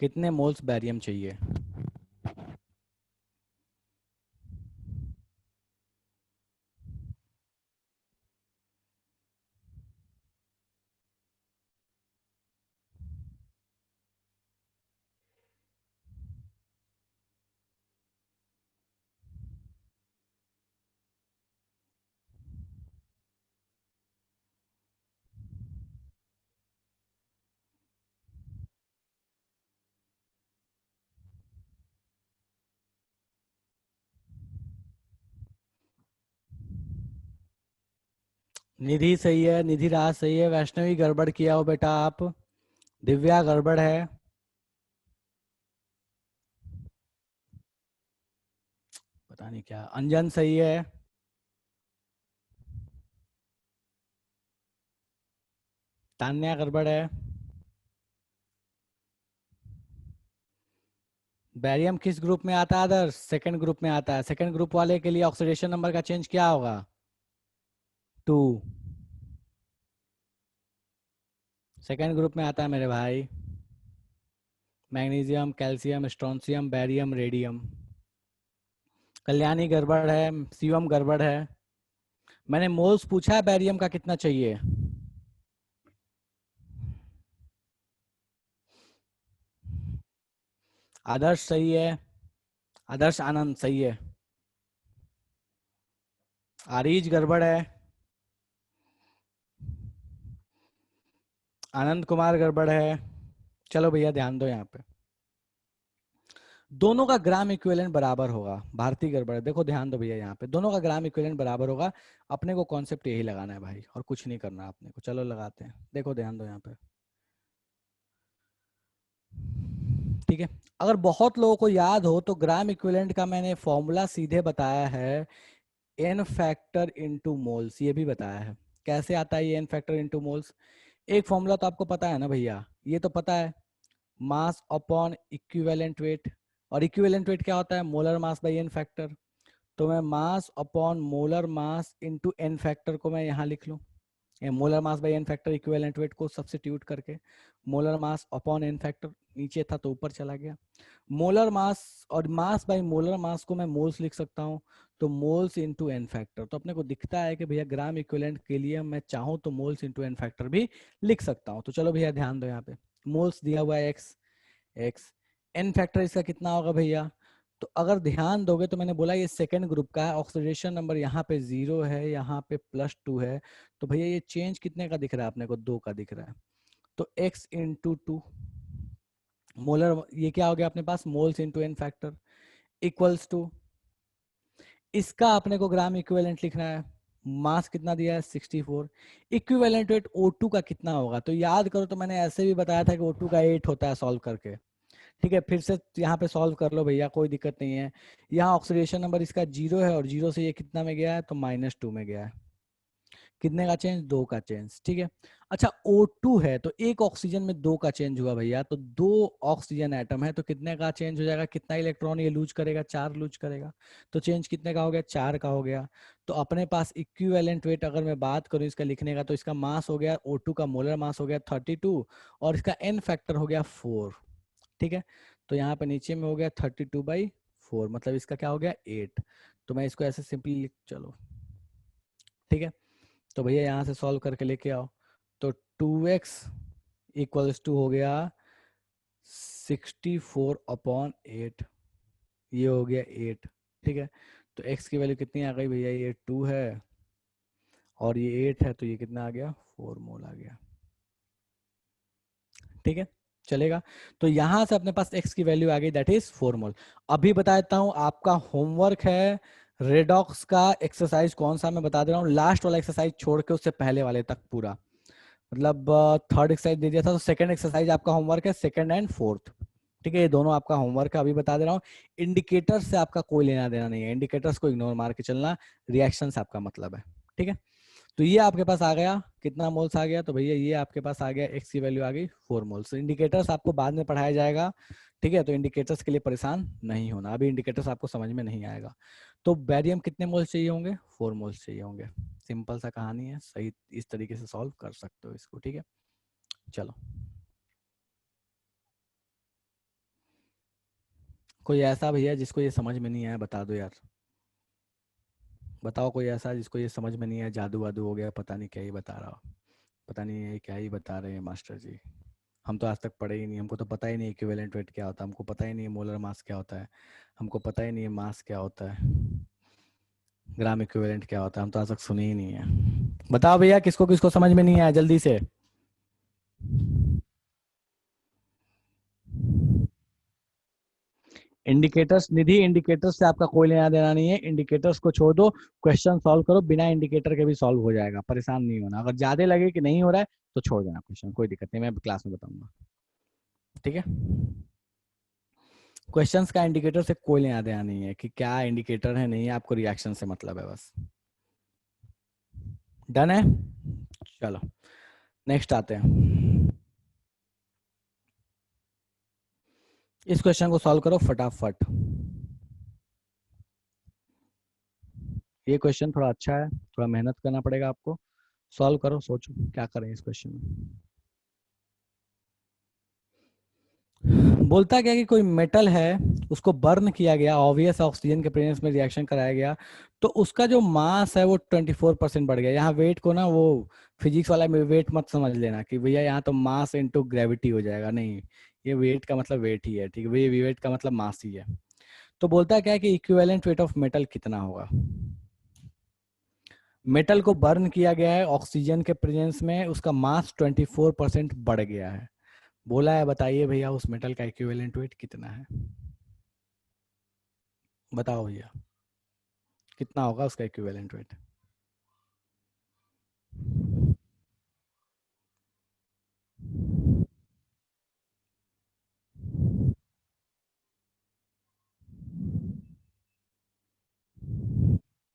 कितने मोल्स बैरियम चाहिए? निधि सही है, निधि राज सही है, वैष्णवी गड़बड़ किया हो बेटा आप, दिव्या गड़बड़ है, पता नहीं क्या, अंजन सही है, तान्या गड़बड़ है। बैरियम किस ग्रुप में आता है आदर्श? सेकंड ग्रुप में आता है। सेकंड ग्रुप वाले के लिए ऑक्सीडेशन नंबर का चेंज क्या होगा? 2। सेकंड ग्रुप में आता है मेरे भाई, magnesium, calcium, strontium, barium, radium. Kalyani गड़बड़ है, शिवम गड़बड़ है। मैंने मोल्स पूछा है बैरियम का कितना चाहिए। आदर्श सही है, आदर्श आनंद सही है। आरीज गड़बड़ है, आनंद कुमार गड़बड़ है। चलो भैया ध्यान दो यहाँ पे, दोनों का ग्राम इक्विवेलेंट बराबर होगा। भारतीय गड़बड़ है, देखो ध्यान दो भैया, यहाँ पे दोनों का ग्राम इक्विवेलेंट बराबर होगा। अपने को कॉन्सेप्ट यही लगाना है भाई, और कुछ नहीं करना अपने को। चलो लगाते हैं, देखो ध्यान दो यहाँ पे, ठीक है। अगर बहुत लोगों को याद हो तो ग्राम इक्विवेलेंट का मैंने फॉर्मूला सीधे बताया है, एन फैक्टर इनटू मोल्स, ये भी बताया है। कैसे आता है ये एन फैक्टर इनटू मोल्स? एक फॉर्मूला तो आपको पता है ना भैया, ये तो पता है, मास अपॉन इक्विवेलेंट वेट। और इक्विवेलेंट वेट क्या होता है? Molar mass by n factor. तो मैं mass upon molar mass into n factor को मैं यहाँ लिख लूँ, molar mass by n factor equivalent weight को सब्स्टिट्यूट करके, molar mass upon n factor, नीचे था तो ऊपर चला गया। मोलर मास और मास बाई मोलर मास को मैं मोल्स लिख सकता हूँ, तो मोल्स इनटू एन फैक्टर। तो अपने को दिखता है कि भैया ग्राम इक्विवेलेंट के लिए मैं चाहूँ तो मोल्स इनटू एन फैक्टर भी लिख सकता हूँ। तो चलो भैया ध्यान दो यहाँ पे, मोल्स दिया हुआ है एक्स, एक्स एन फैक्टर इसका कितना होगा भैया? तो अगर ध्यान दोगे तो मैंने बोला ये सेकेंड ग्रुप का है, ऑक्सीडेशन नंबर यहाँ पे 0 है, यहाँ पे +2 है। तो भैया ये चेंज कितने का दिख रहा है अपने को? 2 का दिख रहा है। तो x इंटू 2 मोलर, ये क्या हो गया अपने पास? Moles into n factor equals to, इसका अपने को ग्राम इक्विवेलेंट लिखना है। मास कितना दिया है? 64। इक्विवेलेंट वेट O2 का कितना होगा? तो याद करो, तो मैंने ऐसे भी बताया था कि O2 का 8 होता है सॉल्व करके। ठीक है, फिर से यहाँ पे सॉल्व कर लो भैया, कोई दिक्कत नहीं है। यहाँ ऑक्सीडेशन नंबर इसका 0 है, और 0 से ये कितना में गया है? तो -2 में गया है। कितने का चेंज? 2 का चेंज, ठीक है। अच्छा O2 है तो एक ऑक्सीजन में 2 का चेंज हुआ भैया, तो 2 ऑक्सीजन एटम है तो कितने का चेंज हो जाएगा? कितना इलेक्ट्रॉन ये लूज करेगा? 4 लूज करेगा। तो चेंज कितने का हो गया? 4 का हो गया। तो अपने पास इक्विवेलेंट वेट अगर मैं बात करूं इसका लिखने का, तो इसका मास हो गया, O2 का मोलर मास हो गया 32, और इसका एन फैक्टर हो गया 4। ठीक है, तो यहाँ पे नीचे में हो गया 32/4, मतलब इसका क्या हो गया? 8। तो मैं इसको ऐसे सिंपली लिख, चलो ठीक है। तो भैया यहाँ से सॉल्व करके लेके आओ, तो 2x इक्वल्स टू हो गया 64/8, ये हो गया 8। ठीक है, तो x की वैल्यू कितनी आ गई भैया? ये 2 है और ये 8 है, तो ये कितना आ गया? 4 मोल आ गया। ठीक है, चलेगा। तो यहां से अपने पास x की वैल्यू आ गई, दैट इज 4 मोल। अभी बता देता हूं, आपका होमवर्क है रेडॉक्स का एक्सरसाइज कौन सा, मैं बता दे रहा हूँ, लास्ट वाला एक्सरसाइज छोड़ के उससे पहले वाले तक पूरा, मतलब थर्ड एक्सरसाइज दे दिया था, तो सेकंड एक्सरसाइज आपका होमवर्क है, सेकंड एंड फोर्थ। ठीक है, ये दोनों आपका होमवर्क है, अभी बता दे रहा हूँ। इंडिकेटर्स से आपका कोई लेना देना नहीं है, इंडिकेटर्स को इग्नोर मार के चलना, रिएक्शन से आपका मतलब है। ठीक है, तो ये आपके पास आ गया, कितना मोल्स आ गया? तो भैया ये आपके पास आ गया, एक्स की वैल्यू आ गई 4 मोल्स। इंडिकेटर्स आपको बाद में पढ़ाया जाएगा, ठीक है, तो इंडिकेटर्स के लिए परेशान नहीं होना, अभी इंडिकेटर्स आपको समझ में नहीं आएगा। तो बैरियम कितने मोल्स चाहिए होंगे? 4 मोल्स चाहिए होंगे। सिंपल सा कहानी है, सही इस तरीके से सॉल्व कर सकते हो इसको। ठीक है, चलो कोई ऐसा भैया जिसको ये समझ में नहीं आया बता दो यार, बताओ कोई ऐसा जिसको ये समझ में नहीं आया, जादू वादू हो गया, पता नहीं क्या ही बता रहा हो, पता नहीं ये क्या ही बता रहे हैं मास्टर जी। हम तो आज तक पढ़े ही नहीं, हमको तो पता ही नहीं इक्विवेलेंट वेट क्या होता है, हमको पता ही नहीं मोलर मास क्या होता है, हमको पता ही नहीं है मास क्या होता है, ग्राम इक्विवेलेंट क्या होता है, हम तो आज तक सुने ही नहीं है। बताओ भैया किसको किसको समझ में नहीं आया, जल्दी से। इंडिकेटर्स निधि, इंडिकेटर्स से आपका कोई लेना देना नहीं है, इंडिकेटर्स को छोड़ दो, क्वेश्चन सॉल्व करो, बिना इंडिकेटर के भी सॉल्व हो जाएगा, परेशान नहीं होना। अगर ज्यादा लगे कि नहीं हो रहा है तो छोड़ देना क्वेश्चन, कोई दिक्कत नहीं, मैं क्लास में बताऊंगा। ठीक है, क्वेश्चंस का इंडिकेटर से कोई लेना देना नहीं है कि क्या इंडिकेटर है, नहीं है, आपको रिएक्शन से मतलब है बस। डन है, चलो नेक्स्ट आते हैं। इस क्वेश्चन को सॉल्व करो फटाफट। ये क्वेश्चन थोड़ा अच्छा है, थोड़ा मेहनत करना पड़ेगा आपको, सॉल्व करो, सोचो क्या करें इस क्वेश्चन में। बोलता क्या कि कोई मेटल है, उसको बर्न किया गया, ऑब्वियस ऑक्सीजन के प्रेजेंस में रिएक्शन कराया गया, तो उसका जो मास है वो 24% बढ़ गया। यहाँ वेट को ना वो फिजिक्स वाला में वेट मत समझ लेना कि भैया यहाँ तो मास इनटू ग्रेविटी हो जाएगा, नहीं, ये वेट का मतलब वेट ही है, ठीक है, ये वेट का मतलब मास ही है। तो बोलता क्या है कि इक्विवेलेंट वेट ऑफ मेटल कितना होगा। मेटल को बर्न किया गया है ऑक्सीजन के प्रेजेंस में, उसका मास 24% बढ़ गया है। बोला है बताइए भैया उस मेटल का इक्विवेलेंट वेट कितना है, बताओ भैया कितना होगा उसका इक्विवेलेंट वेट।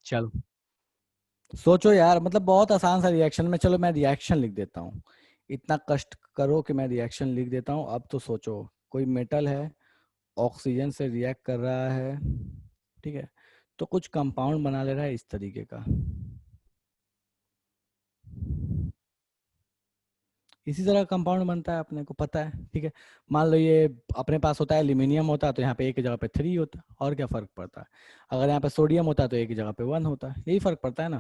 चलो सोचो यार, मतलब बहुत आसान सा रिएक्शन में, चलो मैं रिएक्शन लिख देता हूँ, इतना कष्ट करो कि मैं रिएक्शन लिख देता हूँ। अब तो सोचो, कोई मेटल है, ऑक्सीजन से रिएक्ट कर रहा है, ठीक है, तो कुछ कंपाउंड बना ले रहा है इस तरीके का, इसी तरह कंपाउंड बनता है, अपने को पता है, ठीक है। मान लो ये अपने पास होता है एल्यूमिनियम होता है तो यहाँ पे एक की जगह पे 3 होता है, और क्या फर्क पड़ता है। अगर यहाँ पे सोडियम होता है तो एक की जगह पे 1 होता है, यही फर्क पड़ता है ना।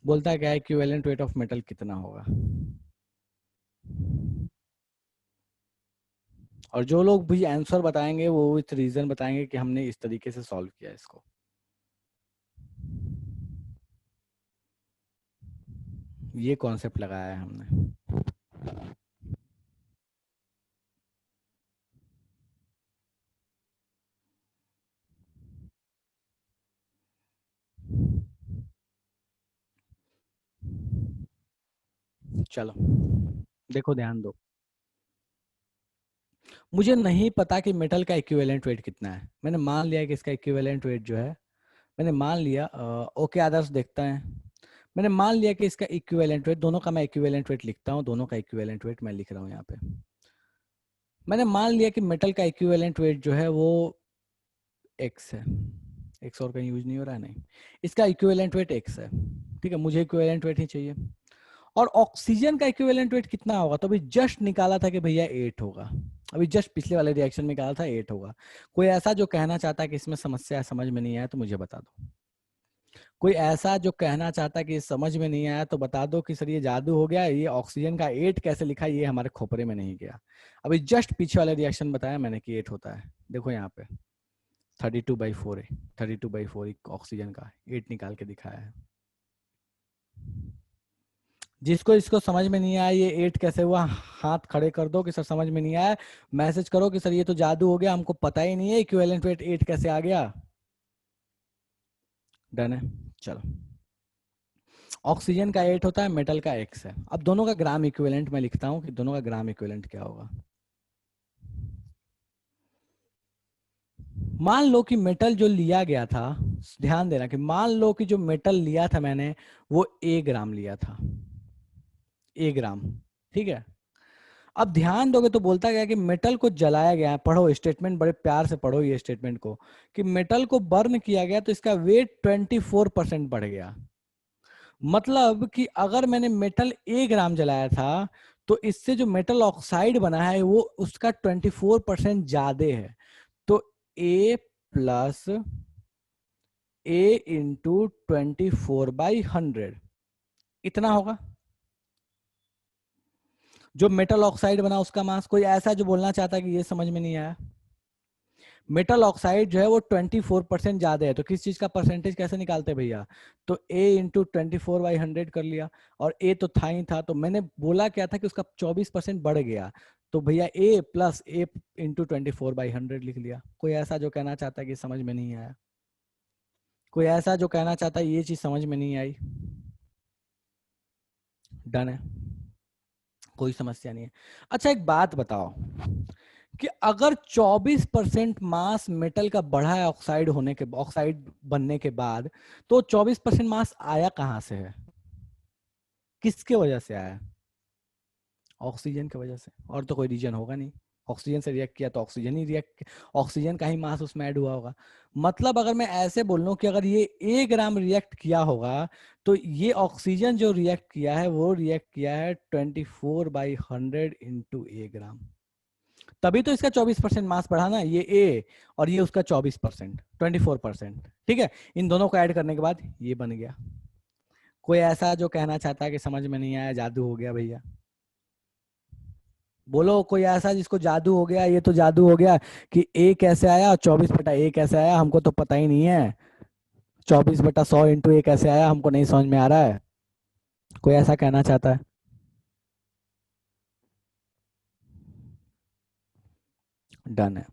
बोलता है क्या है इक्विवेलेंट वेट ऑफ मेटल कितना होगा। और जो लोग भी आंसर बताएंगे वो विथ रीजन बताएंगे कि हमने इस तरीके से सॉल्व किया इसको। ये कॉन्सेप्ट लगाया है हमने। चलो देखो ध्यान दो, मुझे नहीं पता कि मेटल का इक्विवेलेंट वेट कितना है, मैंने मान लिया कि इसका इक्विवेलेंट वेट जो है, मैंने मान लिया, ओके आदर्श देखता है, मैंने मान लिया कि इसका इक्विवेलेंट वेट, दोनों का मैं इक्विवेलेंट वेट लिखता हूँ, दोनों का इक्विवेलेंट वेट मैं लिख रहा हूँ यहाँ पे। मैंने मान लिया कि मेटल का इक्विवेलेंट वेट जो है वो एक्स है, एक्स और कहीं यूज नहीं हो रहा है, नहीं, इसका इक्विवेलेंट वेट एक्स है, ठीक है, मुझे इक्विवेलेंट वेट ही चाहिए। और ऑक्सीजन का इक्विवेलेंट वेट कितना होगा, तो अभी जस्ट निकाला था कि भैया 8 होगा, अभी जस्ट पिछले वाले रिएक्शन में निकाला था 8 होगा। कोई ऐसा जो कहना चाहता है कि इसमें समस्या है, समझ में नहीं आया, तो मुझे बता दो। कोई ऐसा जो कहना चाहता है कि समझ में नहीं आया तो बता दो कि सर ये जादू हो गया, ये ऑक्सीजन का 8 कैसे लिखा, ये हमारे खोपरे में नहीं गया। अभी जस्ट पीछे वाले रिएक्शन बताया मैंने कि 8 होता है, देखो यहाँ पे 32/4 है, 32/4 ऑक्सीजन का 8 निकाल के दिखाया है। जिसको इसको समझ में नहीं आया ये 8 कैसे हुआ, हाथ खड़े कर दो कि सर समझ में नहीं आया, मैसेज करो कि सर ये तो जादू हो गया, हमको पता ही नहीं है इक्विवेलेंट वेट 8 कैसे आ गया। डन है। चलो ऑक्सीजन का 8 होता है, मेटल का x है। अब दोनों का ग्राम इक्विवेलेंट मैं लिखता हूं कि दोनों का ग्राम इक्विवेलेंट क्या होगा। मान लो कि मेटल जो लिया गया था, ध्यान देना कि मान लो कि जो मेटल लिया था मैंने वो A ग्राम लिया था, A ग्राम, ठीक है। अब ध्यान दोगे तो बोलता गया कि मेटल को जलाया गया है, पढ़ो स्टेटमेंट, बड़े प्यार से पढ़ो ये स्टेटमेंट को, कि मेटल को बर्न किया गया तो इसका वेट 24% बढ़ गया। मतलब कि अगर मैंने मेटल A ग्राम जलाया था तो इससे जो मेटल ऑक्साइड बना है वो उसका 24% ज्यादा है, तो A प्लस A × 24/100 इतना होगा। जो मेटल ऑक्साइड बना उसका मास, कोई ऐसा जो बोलना चाहता है कि ये समझ में नहीं आया। मेटल ऑक्साइड जो है वो 24% ज्यादा है, तो किस चीज का परसेंटेज कैसे निकालते हैं भैया, तो A × 24/100 कर लिया, और A तो था ही था, तो मैंने बोला क्या था कि उसका 24% बढ़ गया, तो भैया A प्लस A × 24/100 लिख लिया। कोई ऐसा जो कहना चाहता है कि समझ में नहीं आया, कोई ऐसा जो कहना चाहता है ये चीज समझ में नहीं आई। डन है, कोई समस्या नहीं है। अच्छा एक बात बताओ कि अगर 24% मास मेटल का बढ़ा है ऑक्साइड होने के, ऑक्साइड बनने के बाद, तो 24% मास आया कहां से है, किसके वजह से आया, ऑक्सीजन की वजह से, और तो कोई रीजन होगा नहीं। ऑक्सीजन से रिएक्ट किया तो ऑक्सीजन ही रिएक्ट, ऑक्सीजन का ही मास उसमें ऐड हुआ होगा। मतलब अगर मैं ऐसे बोल लूं कि अगर ये A ग्राम रिएक्ट किया होगा तो ये ऑक्सीजन जो रिएक्ट किया है वो रिएक्ट किया है 24/100 × A ग्राम। तभी तो इसका 24% मास बढ़ा ना, ये ए और ये उसका 24%, 24%, ठीक है। इन दोनों को ऐड करने के बाद ये बन गया। कोई ऐसा जो कहना चाहता है कि समझ में नहीं आया, जादू हो गया भैया? बोलो कोई ऐसा जिसको जादू हो गया, ये तो जादू हो गया कि ए कैसे आया, 24/a कैसे आया, हमको तो पता ही नहीं है। 24/100 इंटू ए कैसे आया, हमको नहीं समझ में आ रहा है। कोई ऐसा कहना चाहता है? डन है।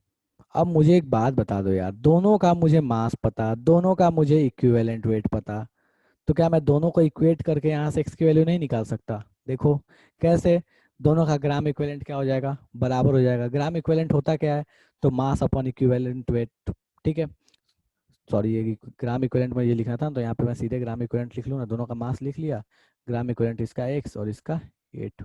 अब मुझे एक बात बता दो यार, दोनों का मुझे मास पता, दोनों का मुझे इक्विवेलेंट वेट पता, तो क्या मैं दोनों को इक्वेट करके यहाँ से x की वैल्यू नहीं निकाल सकता? देखो कैसे। दोनों का ग्राम इक्विवेलेंट क्या हो जाएगा, बराबर हो जाएगा। ग्राम इक्विवेलेंट होता क्या है, तो मास अपॉन इक्विवेलेंट वेट, ठीक है। सॉरी, ये ग्राम इक्विवेलेंट में ये लिखना था, तो यहाँ पे मैं सीधे ग्राम इक्विवेलेंट लिख लूँ ना, दोनों का मास लिख लिया। ग्राम इक्विवेलेंट इसका x और इसका 8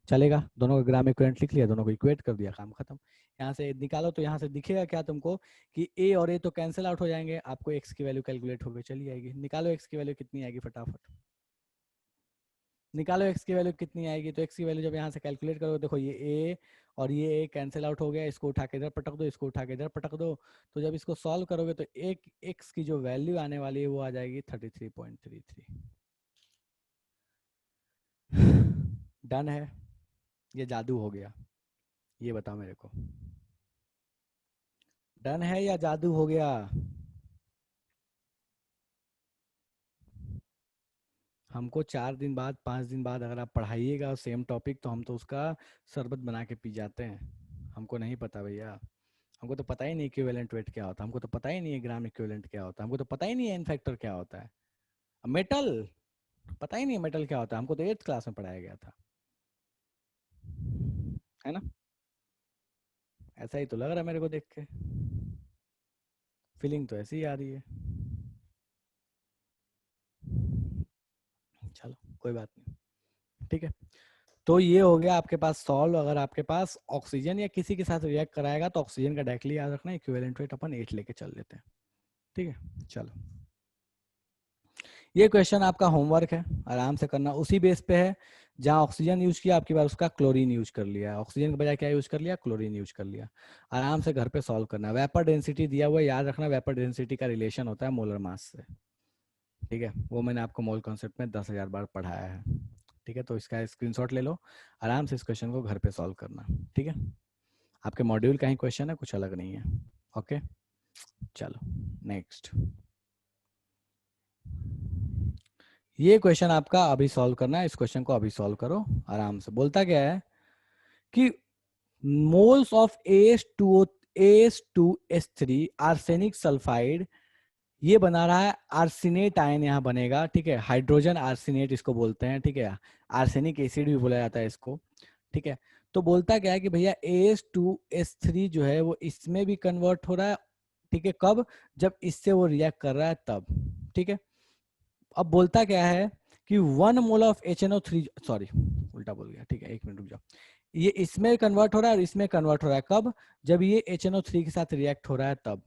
चलेगा। दोनों का ग्राम इक्विवेलेंट लिख लिया, दोनों को इक्वेट कर दिया, काम खत्म। यहाँ से निकालो तो यहाँ से दिखेगा क्या तुमको कि a और a तो कैंसिल आउट हो जाएंगे, आपको x की वैल्यू कैलकुलेट होकर चली जाएगी। निकालो x की वैल्यू कितनी आएगी, फटाफट निकालो x की वैल्यू कितनी आएगी। तो x की वैल्यू जब यहाँ से कैलकुलेट करोगे, देखो ये a और ये a कैंसिल आउट हो गया, इसको उठा के इधर पटक दो, इसको उठा के इधर पटक दो। तो जब इसको सॉल्व करोगे तो एक x की जो वैल्यू आने वाली है वो आ जाएगी 33.33। डन है, ये जादू हो गया? ये बताओ मेरे को, डन है या जादू हो गया? हमको 4 दिन बाद 5 दिन बाद अगर आप पढ़ाइएगा सेम टॉपिक, तो हम तो उसका शरबत बना के पी जाते हैं। हमको नहीं पता भैया, हमको तो पता ही नहीं इक्विवेलेंट वेट क्या होता है, हमको तो पता ही नहीं है ग्राम इक्विवेलेंट क्या होता है, हमको तो पता ही नहीं है इनफैक्टर क्या होता है। मेटल पता ही नहीं है, मेटल क्या होता है, हमको तो 8th क्लास में पढ़ाया गया था, है ना? ऐसा ही तो लग रहा है मेरे को देख के, फीलिंग तो ऐसी ही आ रही है। चलो कोई बात नहीं, ठीक है। तो ये हो गया आपके पास सॉल्व। अगर आपके पास ऑक्सीजन या किसी के साथ रिएक्ट कराएगा तो ऑक्सीजन का डायरेक्टली याद रखना, इक्विवेलेंट वेट अपन 8 लेके चल लेते हैं, ठीक है। चलो, ये क्वेश्चन आपका होमवर्क है, आराम से करना। उसी बेस पे है, जहाँ ऑक्सीजन यूज किया आपकी बार उसका क्लोरीन यूज कर लिया, ऑक्सीजन के बजाय क्या यूज कर लिया, क्लोरीन यूज कर लिया। आराम से घर पे सॉल्व करना। वेपर डेंसिटी दिया हुआ है, याद रखना वेपर डेंसिटी का रिलेशन होता है मोलर मास से, ठीक है। वो मैंने आपको मोल कॉन्सेप्ट में 10,000 बार पढ़ाया है, ठीक है। तो इसका स्क्रीनशॉट ले लो, आराम से इस क्वेश्चन को घर पे सॉल्व करना, ठीक है। आपके मॉड्यूल का ही क्वेश्चन है, कुछ अलग नहीं है। ओके, चलो नेक्स्ट। ये क्वेश्चन आपका अभी सॉल्व करना है, इस क्वेश्चन को अभी सॉल्व करो आराम से। बोलता क्या है कि moles of AS2S3 arsenic sulphide, ये बना रहा है आर्सेनेट आयन, यहाँ बनेगा, ठीक है। हाइड्रोजन आर्सेनेट इसको बोलते हैं, ठीक है। आर्सेनिक एसिड भी बोला जाता है इसको, ठीक है। तो बोलता क्या है कि भैया AS2S3 जो है वो इसमें भी कन्वर्ट हो रहा है, ठीक है। कब? जब इससे वो रिएक्ट कर रहा है तब, ठीक है। अब बोलता क्या है कि 1 मोल ऑफ HNO3, सॉरी उल्टा बोल गया, ठीक है, 1 मिनट रुक जाओ। ये इसमें कन्वर्ट हो रहा है और इसमें कन्वर्ट हो रहा है, कब? जब ये HNO3 के साथ रिएक्ट हो रहा है तब।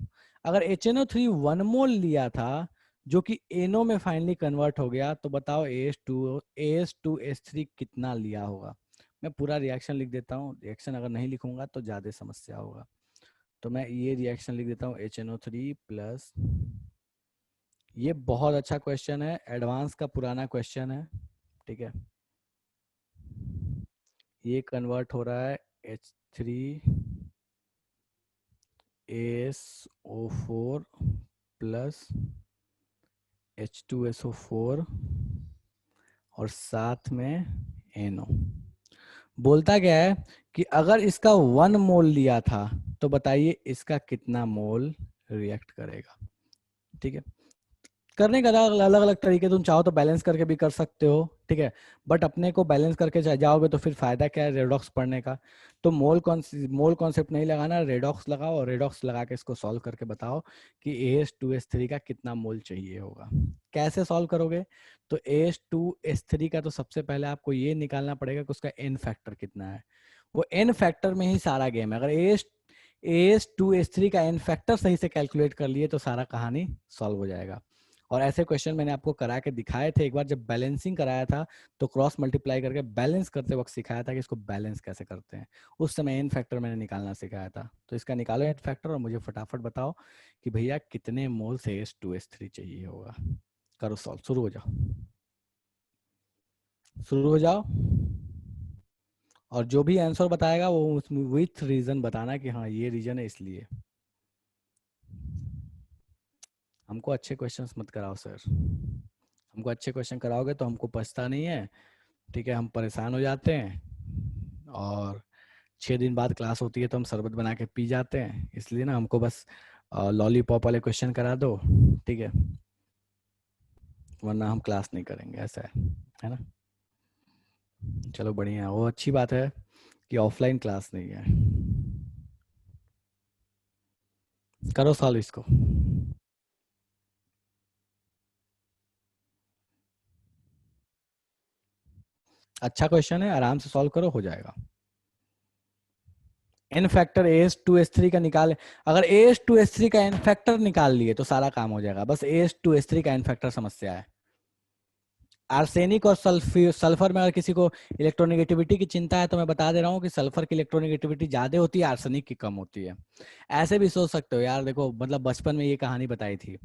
अगर HNO3 1 मोल लिया था जो कि NO में फाइनली कन्वर्ट हो गया, तो बताओ AS2S3 कितना लिया होगा। मैं पूरा रिएक्शन लिख देता हूँ, रिएक्शन अगर नहीं लिखूंगा तो ज्यादा समस्या होगा। तो मैं ये रिएक्शन लिख देता हूँ, HNO3 प्लस, ये बहुत अच्छा क्वेश्चन है, एडवांस का पुराना क्वेश्चन है, ठीक है। ये कन्वर्ट हो रहा है H3SO4 प्लस H2SO4 और साथ में NO। बोलता क्या है कि अगर इसका 1 मोल लिया था तो बताइए इसका कितना मोल रिएक्ट करेगा, ठीक है। करने का अलग अलग तरीके, तुम चाहो तो बैलेंस करके भी कर सकते हो, ठीक है। बट अपने को बैलेंस करके जाओगे तो फिर फायदा क्या है रेडॉक्स पढ़ने का। तो मोल कॉन्सेप्ट नहीं लगाना, रेडॉक्स लगाओ और रेडॉक्स लगा के इसको सॉल्व करके बताओ कि AS2S3 का कितना मोल चाहिए होगा। कैसे सॉल्व करोगे? तो AS2S3 का तो सबसे पहले आपको ये निकालना पड़ेगा कि उसका एन फैक्टर कितना है। वो एन फैक्टर में ही सारा गेम है। अगर AS2S3 का एन फैक्टर सही से कैलकुलेट कर लिए तो सारा कहानी सॉल्व हो जाएगा। और ऐसे क्वेश्चन मैंने आपको करा के दिखाए थे एक बार, जब बैलेंसिंग कराया था तो क्रॉस मल्टीप्लाई करके बैलेंस करते वक्त सिखाया था कि इसको बैलेंस कैसे करते हैं। उस समय एन फैक्टर मैंने निकालना सिखाया था। तो इसका निकालो एन फैक्टर और मुझे फटाफट बताओ कि भैया कितने मोल से H2S3 चाहिए होगा। करो सॉल्व, शुरू हो जाओ, शुरू हो जाओ। और जो भी आंसर बताएगा वो उसमें विथ रीजन बताना कि हाँ ये रीजन है इसलिए। हमको अच्छे क्वेश्चंस मत कराओ सर, हमको अच्छे क्वेश्चन कराओगे तो हमको पछता नहीं है, ठीक है, हम परेशान हो जाते हैं और 6 दिन बाद क्लास होती है तो हम शरबत बना के पी जाते हैं। इसलिए ना हमको बस लॉलीपॉप वाले क्वेश्चन करा दो, ठीक है, वरना हम क्लास नहीं करेंगे, ऐसा है ना। चलो बढ़िया, वो अच्छी बात है कि ऑफलाइन क्लास नहीं है। करो सॉल्व इसको। अच्छा क्वेश्चन है, आराम से सॉल्व करो, हो जाएगा। एन फैक्टर AS2S3 का निकाले, अगर AS2S3 का एन फैक्टर निकाल लिए तो सारा काम हो जाएगा। बस AS2S3 का एन फैक्टर समस्या है। आर्सेनिक और सल्फर में अगर किसी को इलेक्ट्रोनेगेटिविटी की चिंता है तो मैं बता दे रहा हूँ कि सल्फर की इलेक्ट्रोनेगेटिविटी ज्यादा होती है, आर्सेनिक की कम होती है। ऐसे भी सोच सकते हो यार, देखो मतलब बचपन में ये कहानी बताई थी,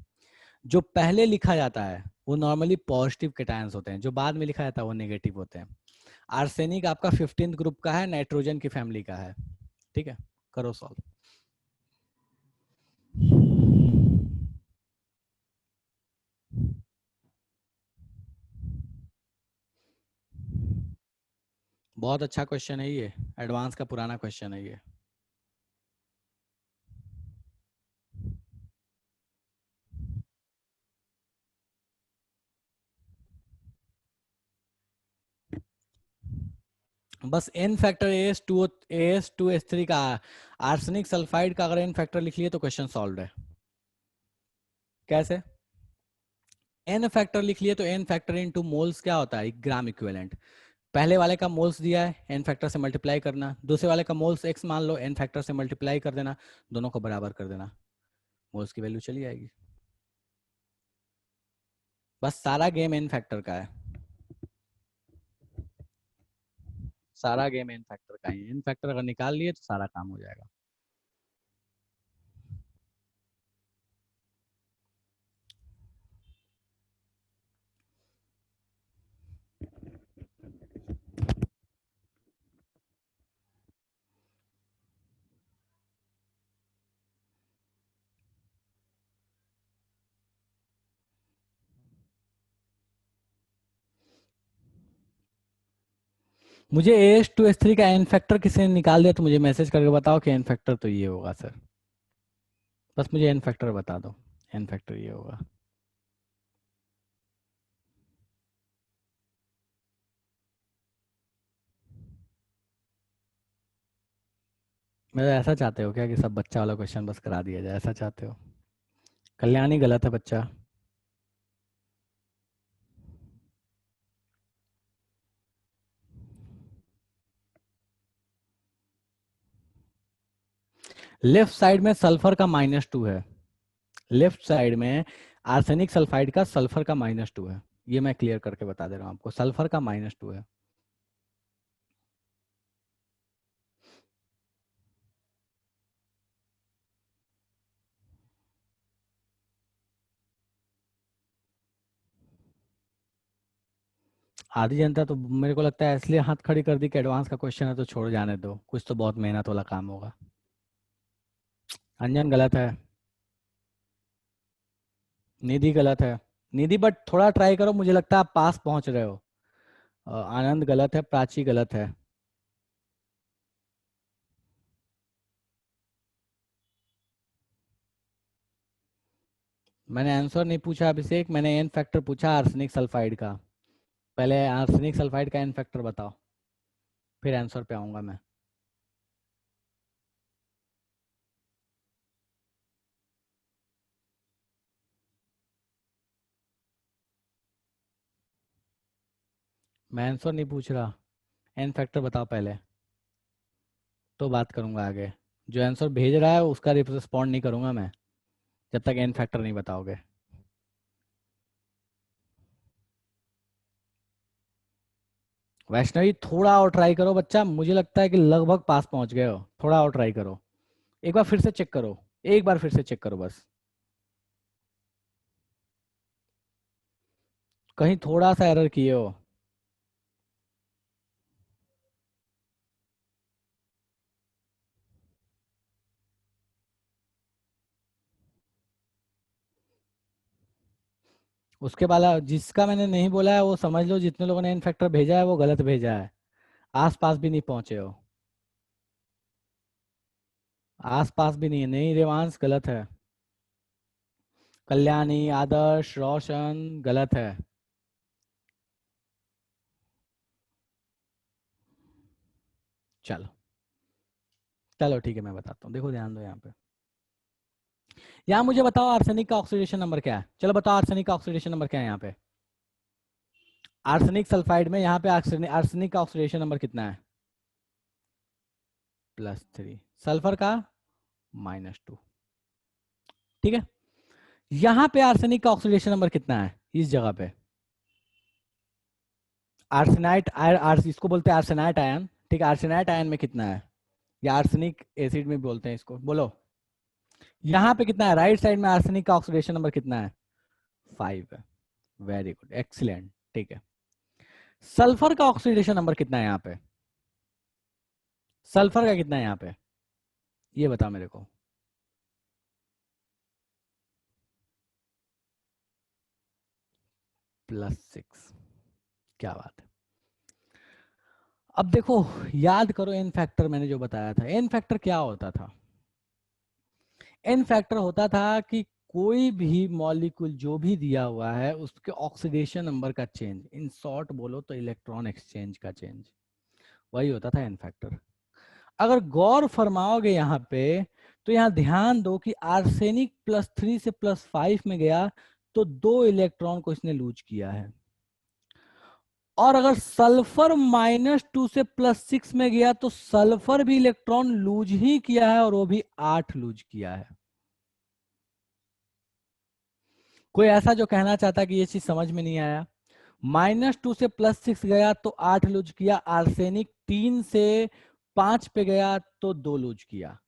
जो पहले लिखा जाता है वो नॉर्मली पॉजिटिव केटायंस होते हैं, जो बाद में लिखा जाता है वो नेगेटिव होते हैं। आर्सेनिक आपका 15th ग्रुप का है, नाइट्रोजन की फैमिली का है, ठीक है। करो सॉल्व। बहुत अच्छा क्वेश्चन है ये, एडवांस का पुराना क्वेश्चन है ये। बस एन फैक्टर AS2S3 का, आर्सेनिक सल्फाइड का अगर एन फैक्टर लिख लिए तो क्वेश्चन सॉल्व है। कैसे? एन फैक्टर लिख लिए तो एन फैक्टर इनटू मोल्स क्या होता है, ग्राम इक्विवेलेंट। पहले वाले का मोल्स दिया है, एन फैक्टर से मल्टीप्लाई करना, दूसरे वाले का मोल्स x मान लो, एन फैक्टर से मल्टीप्लाई कर देना, दोनों को बराबर कर देना, मोल्स की वैल्यू चली आएगी। बस सारा गेम एन फैक्टर का है, सारा गेम एन फैक्टर का है। एन फैक्टर अगर निकाल लिए तो सारा काम हो जाएगा। मुझे AS2S3 का एन फैक्टर किसी ने निकाल दिया तो मुझे मैसेज करके बताओ कि एन फैक्टर तो ये होगा सर। बस मुझे एन फैक्टर बता दो, एन फैक्टर ये होगा। मेरा ऐसा चाहते हो क्या कि सब बच्चा वाला क्वेश्चन बस करा दिया जाए, ऐसा चाहते हो? कल्याणी गलत है बच्चा। लेफ्ट साइड में सल्फर का -2 है, लेफ्ट साइड में आर्सेनिक सल्फाइड का सल्फर का -2 है। ये मैं क्लियर करके बता दे रहा हूँ आपको, सल्फर का -2 है। आधी जनता तो मेरे को लगता है इसलिए हाथ खड़ी कर दी कि एडवांस का क्वेश्चन है तो छोड़ जाने दो, कुछ तो बहुत मेहनत वाला काम होगा। अंजन गलत है, निधि गलत है। निधि बट थोड़ा ट्राई करो, मुझे लगता है आप पास पहुंच रहे हो। आनंद गलत है, प्राची गलत है। मैंने आंसर नहीं पूछा अभिषेक, मैंने एन फैक्टर पूछा आर्सेनिक सल्फाइड का। पहले आर्सेनिक सल्फाइड का एन फैक्टर बताओ, फिर आंसर पे आऊंगा मैं। मैं आंसर नहीं पूछ रहा, एन फैक्टर बताओ पहले, तो बात करूंगा आगे। जो आंसर भेज रहा है उसका रिस्पॉन्ड नहीं करूंगा मैं जब तक एन फैक्टर नहीं बताओगे। वैष्णवी थोड़ा और ट्राई करो बच्चा, मुझे लगता है कि लगभग पास पहुंच गए हो, थोड़ा और ट्राई करो, एक बार फिर से चेक करो, एक बार फिर से चेक करो बस, कहीं थोड़ा सा एरर किए हो। उसके बाद जिसका मैंने नहीं बोला है वो समझ लो जितने लोगों ने इन फैक्टर भेजा है वो गलत भेजा है, आस पास भी नहीं पहुंचे हो, आस पास भी नहीं है, नहीं रेवांश गलत है, कल्याणी, आदर्श, रोशन गलत है। चलो चलो ठीक है, मैं बताता हूँ, देखो ध्यान दो यहाँ पे, यहाँ मुझे बताओ आर्सेनिक का ऑक्सीडेशन नंबर क्या है, चलो बताओ आर्सेनिक का ऑक्सीडेशन नंबर क्या है यहाँ पे, आर्सेनिक सल्फाइड में यहाँ पे आर्सेनिक आर्सेनिक का ऑक्सीडेशन नंबर कितना है, +3, सल्फर का -2, ठीक है। यहाँ पे आर्सेनिक का ऑक्सीडेशन नंबर कितना है इस जगह पे, आर्सेनाइट इसको बोलते हैं आर्सेनाइट आयन, ठीक है, आर्सेनाइट आयन में कितना है, या आर्सेनिक एसिड में बोलते हैं इसको, बोलो यहाँ पे कितना है, राइट साइड में आर्सेनिक का ऑक्सीडेशन नंबर कितना है, 5 है, वेरी गुड, एक्सीलेंट, ठीक है। सल्फर का ऑक्सीडेशन नंबर कितना है यहाँ पे, सल्फर का कितना है यहाँ पे, ये बता मेरे को, +6, क्या बात है। अब देखो याद करो एन फैक्टर, मैंने जो बताया था एन फैक्टर क्या होता था, एन फैक्टर होता था कि कोई भी मॉलिक्यूल जो भी दिया हुआ है उसके ऑक्सीडेशन नंबर का चेंज, इन शॉर्ट बोलो तो इलेक्ट्रॉन एक्सचेंज का चेंज, वही होता था एन फैक्टर। अगर गौर फरमाओगे यहाँ पे तो यहाँ ध्यान दो कि आर्सेनिक +3 से +5 में गया तो 2 इलेक्ट्रॉन को इसने लूज किया है, और अगर सल्फर -2 से +6 में गया तो सल्फर भी इलेक्ट्रॉन लूज ही किया है और वो भी 8 लूज किया है। कोई ऐसा जो कहना चाहता कि ये चीज समझ में नहीं आया, -2 से +6 गया तो 8 लूज किया, आर्सेनिक 3 से 5 पे गया तो 2 लूज किया,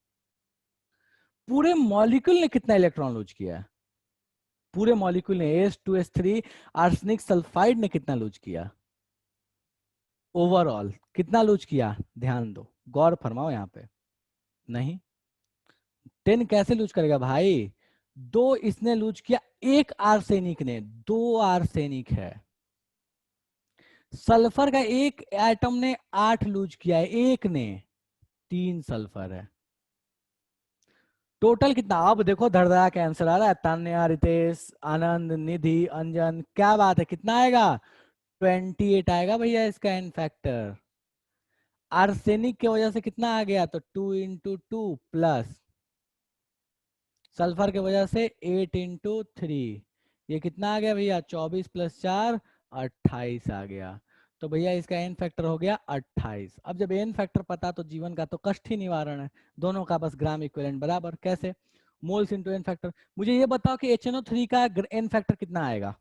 पूरे मॉलिक्यूल ने कितना इलेक्ट्रॉन लूज किया है, पूरे मॉलिक्यूल ने H2S3 आर्सेनिक सल्फाइड ने कितना लूज किया, ओवरऑल कितना लूज किया, ध्यान दो, गौर फरमाओ यहाँ पे, नहीं 10 कैसे लूज करेगा भाई, 2 इसने लूज किया, एक आर्सेनिक ने, 2 आर्सेनिक है, सल्फर का एक एटम ने 8 लूज किया है, एक ने, 3 सल्फर है, टोटल कितना, अब देखो धड़धड़ा के आंसर आ रहा है, तान्या, रितेश, आनंद, निधि, अंजन, क्या बात है, कितना आएगा, 28 आएगा भैया इसका एन फैक्टर, आर्सेनिक की वजह से कितना आ गया, तो 2 × 2 प्लस सल्फर की वजह से 8 × 3, ये कितना आ गया भैया, 24 + 4 28 आ गया, तो भैया इसका एन फैक्टर हो गया 28। अब जब एन फैक्टर पता तो जीवन का तो कष्ट ही निवारण है, दोनों का बस ग्राम इक्विवेलेंट बराबर, कैसे, मोल्स इनटू एन फैक्टर। मुझे ये बताओ कि HNO3 का एन फैक्टर कितना आएगा,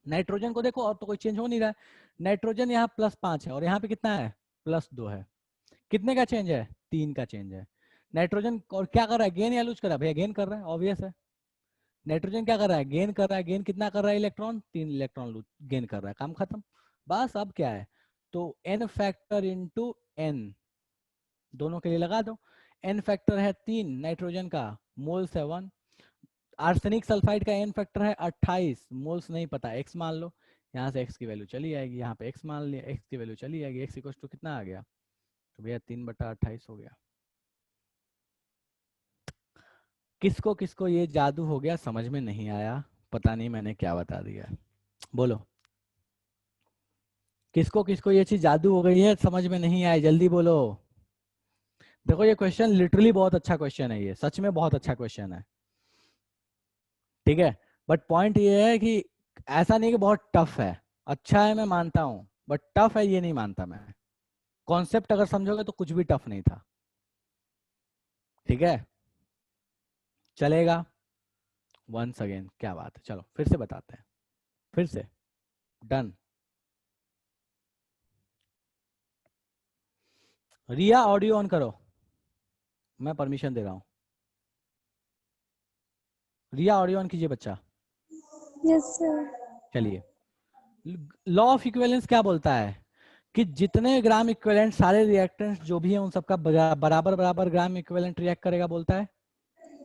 नाइट्रोजन को देखो और तो कोई चेंज हो नहीं रहा है, नाइट्रोजन यहाँ +5 है और यहाँ पे कितना है, +2 है, कितने का चेंज है, 3 का चेंज है, नाइट्रोजन और क्या कर रहा है, गेन या लूज कर रहा है, भैया गेन कर रहा है, ऑब्वियस है, नाइट्रोजन क्या कर रहा है, गेन कर रहा है, गेन कितना कर रहा है, इलेक्ट्रॉन 3 इलेक्ट्रॉन गेन कर रहा है, काम खत्म, बस अब क्या है, तो एन फैक्टर इंटू एन, दोनों के लिए लगा दो, एन फैक्टर है 3 नाइट्रोजन का, मोल्स है 1, आर्सेनिक सल्फाइड का एन फैक्टर है 28, मोल्स नहीं पता, एक्स मान लो, यहाँ से एक्स की वैल्यू चली आएगी, यहाँ पे एक्स मान लिया, एक्स की वैल्यू चली आएगी, एक्स इक्वल टू कितना आ गया, तो भैया 3/28 हो गया। किसको किसको ये जादू हो गया समझ में नहीं आया, पता नहीं मैंने क्या बता दिया, बोलो किसको किसको ये चीज जादू हो गई है, समझ में नहीं आई, जल्दी बोलो। देखो ये क्वेश्चन लिटरली बहुत अच्छा क्वेश्चन है, ये सच में बहुत अच्छा क्वेश्चन है, ठीक है, बट पॉइंट ये है कि ऐसा नहीं कि बहुत टफ है, अच्छा है मैं मानता हूं, बट टफ है ये नहीं मानता मैं, कॉन्सेप्ट अगर समझोगे तो कुछ भी टफ नहीं था, ठीक है, चलेगा, वंस अगेन, क्या बात है, चलो फिर से बताते हैं, फिर से, डन, रिया ऑडियो ऑन करो, मैं परमिशन दे रहा हूँ। रिया ऑडियो ऑन कीजिए बच्चा। Yes sir. चलिए, लॉ ऑफ इक्विवेलेंस क्या बोलता है कि जितने ग्राम इक्विवेलेंट सारे रिएक्टेंट्स जो भी हैं उन सबका बराबर बराबर ग्राम इक्विवेलेंट रिएक्ट करेगा, बोलता है।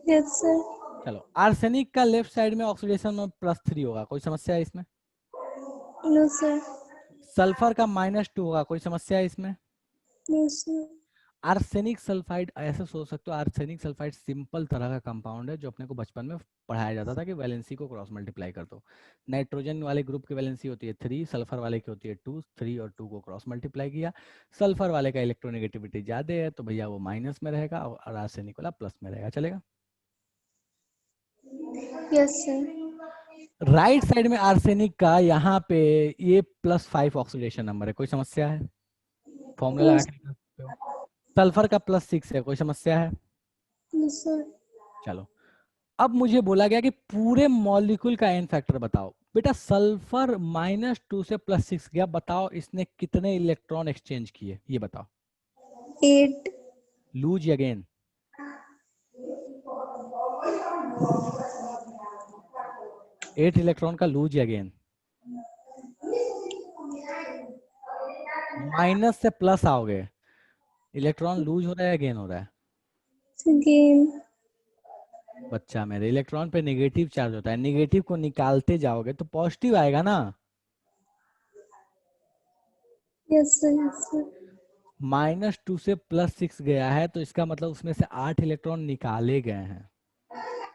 Yes sir. चलो, आर्सेनिक का लेफ्ट साइड में ऑक्सीडेशन में +3 होगा, कोई समस्या है इसमें? No sir. सल्फर का -2 होगा, कोई समस्या है इसमें? No sir. आर्सेनिक सल्फाइड, ऐसे सोच सकते हो, आर्सेनिक सल्फाइड सिंपल तरह का कंपाउंड है जो अपने को बचपन में पढ़ाया जाता था कि वैलेंसी को क्रॉस मल्टीप्लाई कर दो। नाइट्रोजन वाले ग्रुप की वैलेंसी होती है 3, सल्फर वाले की होती है 2, 3 और 2 को क्रॉस मल्टीप्लाई किया, सल्फर वाले का इलेक्ट्रोनेगेटिविटी ज्यादा है तो भैया वो माइनस में रहेगा और आर्सेनिक वाला प्लस में रहेगा, चलेगा। Yes sir. राइट साइड में आर्सेनिक का यहाँ पे ये +5 ऑक्सीडेशन नंबर है, कोई समस्या है? फॉर्मूला नो लगा के निकाल सकते हो। सल्फर का +6 है, कोई समस्या है? सर। चलो, अब मुझे बोला गया कि पूरे मॉलिक्यूल का एन फैक्टर बताओ। बेटा सल्फर -2 से +6 गया, बताओ इसने कितने इलेक्ट्रॉन एक्सचेंज किए, ये बताओ। 8। Lose again? एट इलेक्ट्रॉन का लूज अगेन। माइनस से प्लस आओगे, इलेक्ट्रॉन लूज हो रहा है गेन हो रहा है? गेन। बच्चा मेरे, इलेक्ट्रॉन पे नेगेटिव चार्ज होता है, नेगेटिव को निकालते जाओगे तो पॉजिटिव आएगा ना। Yes sir. Yes sir. -2 से +6 गया है तो इसका मतलब उसमें से 8 इलेक्ट्रॉन निकाले गए हैं,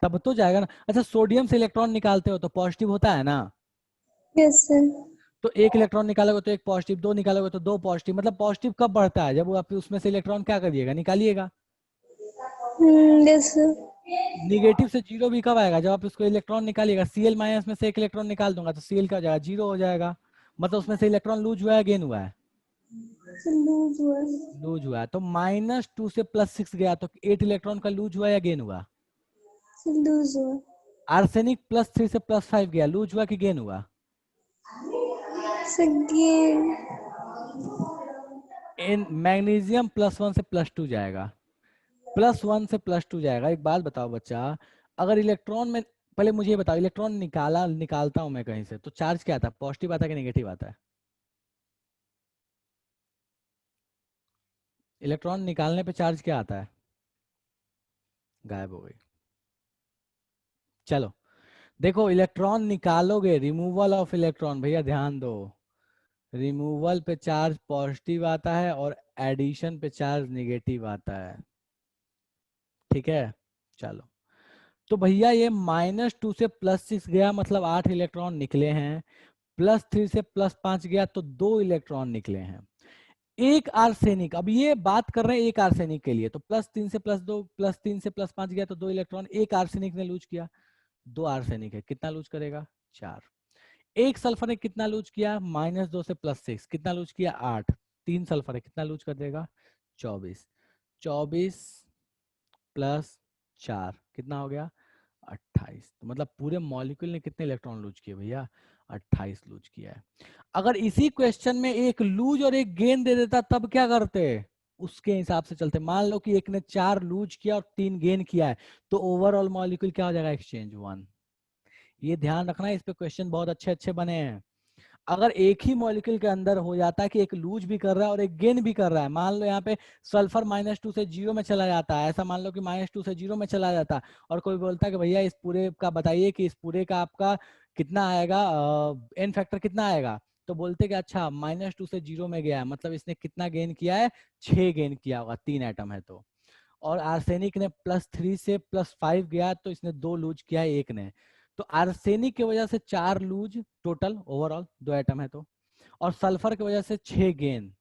तब तो जाएगा ना। अच्छा, सोडियम से इलेक्ट्रॉन निकालते हो तो पॉजिटिव होता है ना, यस सर। तो एक इलेक्ट्रॉन निकालोगे तो एक पॉजिटिव, दो निकालोगे तो दो पॉजिटिव, मतलब पॉजिटिव कब बढ़ता है? जब वो आप उसमें से इलेक्ट्रॉन क्या करिएगा, निकालिएगा। Yes sir. निगेटिव से जीरो भी कब आएगा? जब आप इसको इलेक्ट्रॉन निकालिएगा, Cl- में से एक इलेक्ट्रॉन निकाल दूंगा तो Cl क्या हो जाएगा, 0 हो जाएगा, मतलब उसमें से इलेक्ट्रॉन लूज हुआ है गेन हुआ है? लूज हुआ। लूज हुआ है। तो -2 से +6 गया तो 8 इलेक्ट्रॉन का लूज हुआ या गेन हुआ? लूज हुआ। आर्सेनिक +3 से +5 गया, लूज हुआ कि गेन हुआ? गेन। इन मैग्नीशियम +1 से +2 जाएगा, +1 से +2 जाएगा। एक बात बताओ बच्चा, अगर इलेक्ट्रॉन में, पहले मुझे ये बताओ, इलेक्ट्रॉन निकालता हूं मैं कहीं से तो चार्ज क्या आता है, पॉजिटिव आता है कि नेगेटिव आता है? इलेक्ट्रॉन निकालने पे चार्ज क्या आता है? गायब हो गई। चलो देखो, इलेक्ट्रॉन निकालोगे, रिमूवल ऑफ इलेक्ट्रॉन, भैया ध्यान दो, रिमूवल पे चार्ज पॉजिटिव आता है और एडिशन पे चार्ज नेगेटिव आता है, ठीक है। चलो, तो भैया ये -2 से +6 गया मतलब 8 इलेक्ट्रॉन निकले हैं, +3 से +5 गया तो 2 इलेक्ट्रॉन निकले हैं। एक आर्सेनिक, अब ये बात कर रहे हैं एक आर्सेनिक के लिए, तो +3 से +2, +3 से +5 गया तो 2 इलेक्ट्रॉन एक आर्सेनिक ने लूज किया। 2 आर्सेनिक है, कितना लूज करेगा, 4। एक सल्फर ने कितना लूज किया, -2 से +6, कितना लूज किया, 8। 3 सल्फर है, कितना लूज कर देगा, 24। 24 +4 कितना हो गया, 28। तो मतलब पूरे मॉलिक्यूल ने कितने इलेक्ट्रॉन लूज किए भैया, 28 लूज किया है। अगर इसी क्वेश्चन में एक लूज और एक गेन दे देता तब क्या करते, उसके हिसाब से चलते। मान लो कि एक ने 4 लूज किया और 3 गेन किया है, तो ओवरऑल मॉलिक्यूल क्या हो जाएगा, एक्सचेंज 1। ये ध्यान रखना है, इस पे क्वेश्चन बहुत अच्छे अच्छे बने हैं। अगर एक ही मॉलिक्यूल के अंदर हो जाता है कि एक लूज भी कर रहा है और एक गेन भी कर रहा है, मान लो यहाँ पे सल्फर -2 से 0 में चला जाता है, ऐसा मान लो कि -2 से 0 में चला जाता है, और कोई बोलता है कि भैया इस पूरे का बताइए कि इस पूरे का आपका कितना आएगा, एन फैक्टर कितना आएगा, तो बोलते कि अच्छा -2 से 0 में गया है, मतलब इसने कितना गेन किया है, 6 गेन किया होगा, 3 एटम है तो। और आर्सेनिक ने +3 से +5 गया तो इसने 2 लूज किया है एक ने, तो आर्सेनिक की वजह से 4 लूज टोटल ओवरऑल, 2 एटम है तो, और सल्फर की वजह से 6 गेन,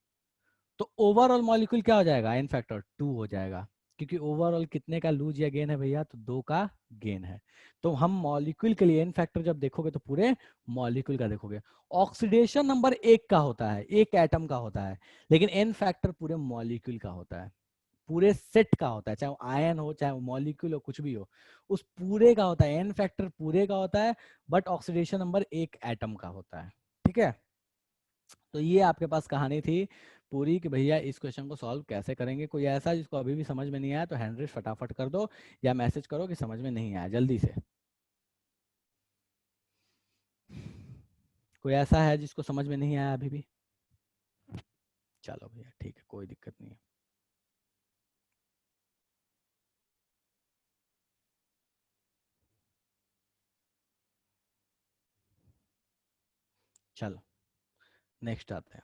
तो ओवरऑल मॉलिक्यूल क्या हो जाएगा, एन फैक्टर 2 हो जाएगा, क्योंकि ओवरऑल कितने का लूज या गेन है भैया, तो 2 का गेन है। तो हम मॉलिक्यूल के लिए एन फैक्टर जब देखोगे तो पूरे मॉलिक्यूल का देखोगे। ऑक्सीडेशन नंबर 1 का होता है, एक एटम का होता है, लेकिन एन फैक्टर पूरे मॉलिक्यूल का होता है, पूरे सेट का होता है, चाहे वो आयन हो चाहे वो मॉलिक्यूल हो, कुछ भी हो, उस पूरे का होता है, एन फैक्टर पूरे का होता है, बट ऑक्सीडेशन नंबर एक एटम का होता है, ठीक है। तो ये आपके पास कहानी थी पूरी कि भैया इस क्वेश्चन को सॉल्व कैसे करेंगे। कोई ऐसा जिसको अभी भी समझ में नहीं आया तो हैंड रेस फटाफट कर दो या मैसेज करो कि समझ में नहीं आया जल्दी से। कोई ऐसा है जिसको समझ में नहीं आया अभी भी? चलो भैया ठीक है, कोई दिक्कत नहीं है। चलो नेक्स्ट आते हैं।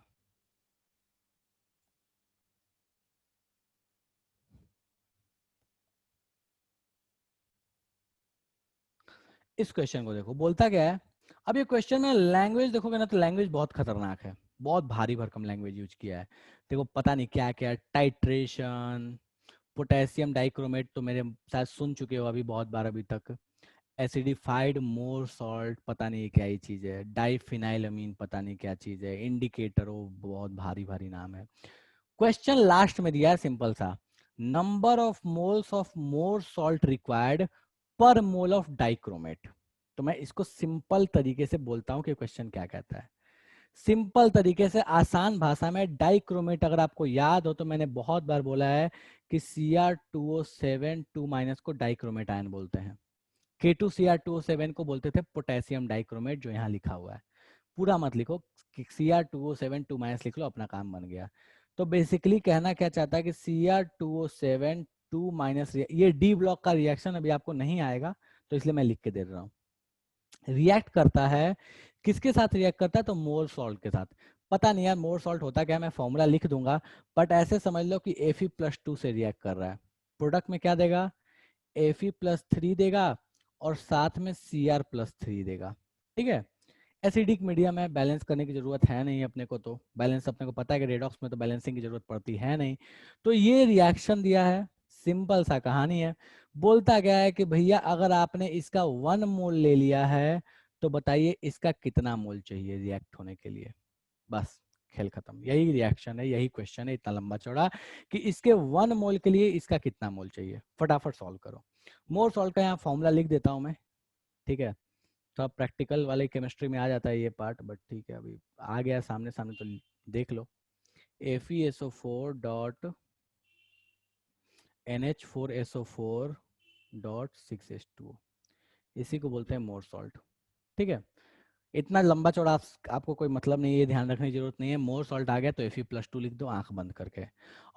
इस क्वेश्चन को देखो, बोलता क्या है। अब ये क्वेश्चन में लैंग्वेज देखोगे ना तो लैंग्वेज बहुत खतरनाक है, बहुत भारी भरकम लैंग्वेज यूज किया है। देखो पता नहीं क्या क्या, टाइट्रेशन, पोटेशियम डाइक्रोमेट तो मेरे शायद सुन चुके हो अभी बहुत बार अभी तक। एसिडिफाइड मोर सॉल्ट पता नहीं क्या ही चीज है, डाइफिनाइलमीन पता नहीं क्या चीज है, इंडिकेटर वो बहुत भारी भारी नाम है। क्वेश्चन लास्ट में दिया है सिंपल सा, number of moles of more salt required पर मोल ऑफ डाइक्रोमेट। तो मैं इसको सिंपल तरीके से बोलता हूं कि क्वेश्चन क्या कहता है। सिंपल तरीके से आसान भाषा में, डाइक्रोमेट अगर आपको याद हो तो मैंने बहुत बार बोला है कि Cr2O7 2- को डाइक्रोमेट आयन बोलते हैं। K2Cr2O7 को बोलते थे पोटेशियम डाइक्रोमेट, जो यहाँ लिखा हुआ है। पूरा मत लिखो, Cr2O7 2- लिख लो, अपना काम बन गया। तो बेसिकली कहना क्या चाहता है कि Cr2O7 2- ये डी ब्लॉक का रिएक्शन अभी आपको नहीं आएगा तो इसलिए मैं लिख के दे रहा हूँ। रिएक्ट करता है किसके साथ? रिएक्ट करता है तो मोर सॉल्ट के साथ। पता नहीं यार मोर सॉल्ट होता क्या, मैं फॉर्मूला लिख दूंगा, बट ऐसे समझ लो कि Fe+2 से रिएक्ट कर रहा है। प्रोडक्ट में क्या देगा? Fe+3 देगा और साथ में Cr+3 देगा। ठीक है, एसिडिक मीडियम है, बैलेंस करने की जरूरत है नहीं अपने को, तो बैलेंस अपने को पता है कि रेडॉक्स में तो बैलेंसिंग की जरूरत पड़ती है नहीं। तो ये रिएक्शन दिया है, सिंपल सा कहानी है। बोलता गया है कि भैया अगर आपने इसका 1 मोल ले लिया है तो बताइए इसका कितना मोल चाहिए रिएक्ट होने के लिए। बस खेल खत्म, यही रिएक्शन है, यही क्वेश्चन है इतना लंबा चौड़ा कि इसके 1 मोल के लिए इसका कितना मोल चाहिए। फटाफट सॉल्व करो। मोर सॉल्ट का यहाँ फॉर्मूला लिख देता हूं मैं, ठीक है। तो अब प्रैक्टिकल वाले केमिस्ट्री में आ जाता है ये पार्ट, बट ठीक है अभी आ गया सामने सामने तो देख लो। FeSO4 dot NH4SO4 dot 6H2O, इसी को बोलते हैं मोर सॉल्ट। ठीक है, इतना लंबा चौड़ा आपको कोई मतलब नहीं है, ध्यान रखने की जरूरत नहीं है। मोर सॉल्ट आ गया तो Fe+2 लिख दो आंख बंद करके,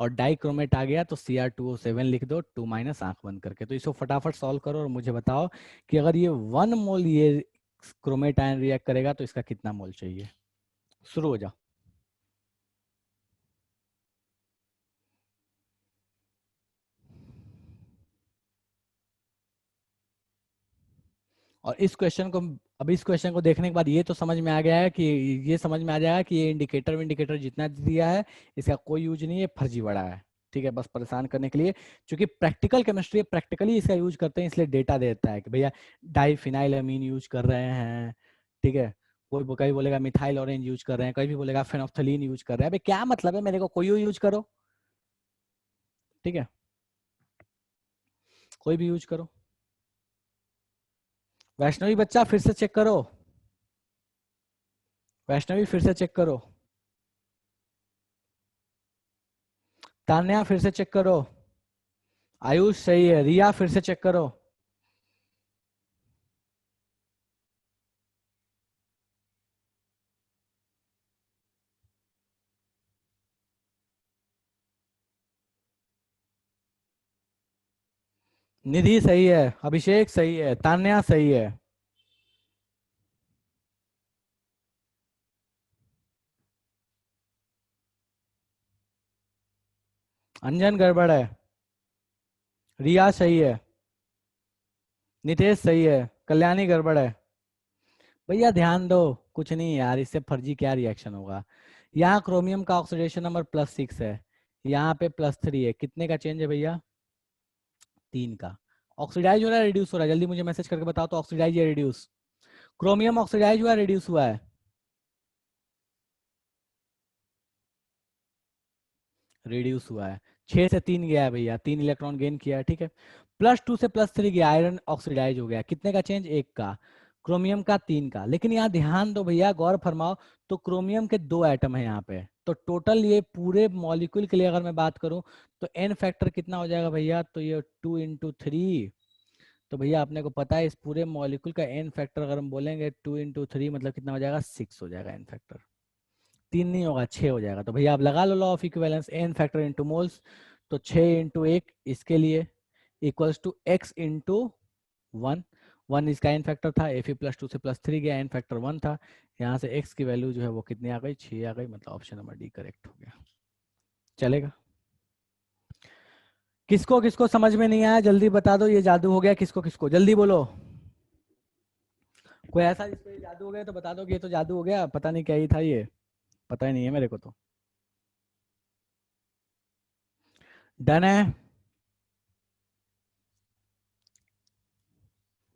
और डाइक्रोमेट आ गया तो Cr2O7 लिख दो 2- आंख बंद करके। तो इसको फटाफट सॉल्व करो और मुझे बताओ कि अगर ये 1 मोल ये क्रोमेट आयन रिएक्ट करेगा तो इसका कितना मोल चाहिए। शुरू हो जाओ। और इस क्वेश्चन को, अब इस क्वेश्चन को देखने के बाद ये तो समझ में आ गया है कि, ये समझ में आ जाएगा कि ये इंडिकेटर जितना दिया है इसका कोई यूज नहीं है, फर्जीवाड़ा है। ठीक है, बस परेशान करने के लिए, क्योंकि प्रैक्टिकल केमिस्ट्री प्रैक्टिकली इसका यूज करते हैं इसलिए डेटा देता है कि भैया डाइफिनाइलअमीन यूज कर रहे हैं। ठीक है, कोई कभी बोलेगा मिथाइल ऑरेंज यूज कर रहे हैं, कभी भी बोलेगा फेनोफ्थलीन यूज कर रहे हैं। अबे क्या मतलब है, मेरे को कोई यूज करो। ठीक है, कोई भी यूज करो। वैष्णवी बच्चा फिर से चेक करो, वैष्णवी फिर से चेक करो, तान्या फिर से चेक करो, आयुष सही है, रिया फिर से चेक करो। निधि सही है, अभिषेक सही है, तान्या सही है, अंजन गड़बड़ है, रिया सही है, नितेश सही है, कल्याणी गड़बड़ है। भैया ध्यान दो, कुछ नहीं यार, इससे फर्जी क्या रिएक्शन होगा। यहाँ क्रोमियम का ऑक्सीडेशन नंबर +6 है, यहाँ पे +3 है, कितने का चेंज है भैया? 3 का। ऑक्सीडाइज हो रहा है रिड्यूस हो रहा है? जल्दी मुझे मैसेज करके बताओ तो, ऑक्सीडाइज या रिड्यूस? क्रोमियम ऑक्सीडाइज हुआ रिड्यूस हुआ है? रिड्यूस हुआ है। 6 से 3 गया है भैया, 3 इलेक्ट्रॉन गेन किया है। ठीक है, +2 से +3 गया, आयरन ऑक्सीडाइज हो गया, कितने का चेंज? 1 का। क्रोमियम का 3 का। लेकिन यहाँ ध्यान दो भैया, गौर फरमाओ, तो क्रोमियम के 2 एटम है यहाँ पे, तो टोटल ये पूरे मॉलिक्यूल के लिए अगर मैं बात करूं तो एन फैक्टर कितना हो जाएगा भैया, तो ये 2 इंटू 3, तो भैया अपने को पता है इस पूरे मॉलिक्यूल का एन फैक्टर अगर हम बोलेंगे 2 इंटू 3 मतलब कितना हो जाएगा, 6 हो जाएगा एन फैक्टर, 3 नहीं होगा 6 हो जाएगा। तो भैया आप लगा लो law of equivalence, n factor into moles, तो 6 इंटू 1 इसके लिए इक्वल्स टू एक्स इंटू 1, 1 इसका एन फैक्टर था, Fe प्लस 2 से प्लस 3 गया, एन फैक्टर 1 था, यहाँ से x की वैल्यू जो है वो कितनी आ गई, 6 आ गई, मतलब ऑप्शन नंबर डी करेक्ट हो गया। चलेगा? किसको किसको समझ में नहीं आया जल्दी बता दो, ये जादू हो गया किसको किसको, जल्दी बोलो। कोई ऐसा जिसको ये जादू हो गया तो बता दो कि ये तो जादू हो गया, पता नहीं क्या ही था ये, पता ही नहीं है मेरे को तो। डन है?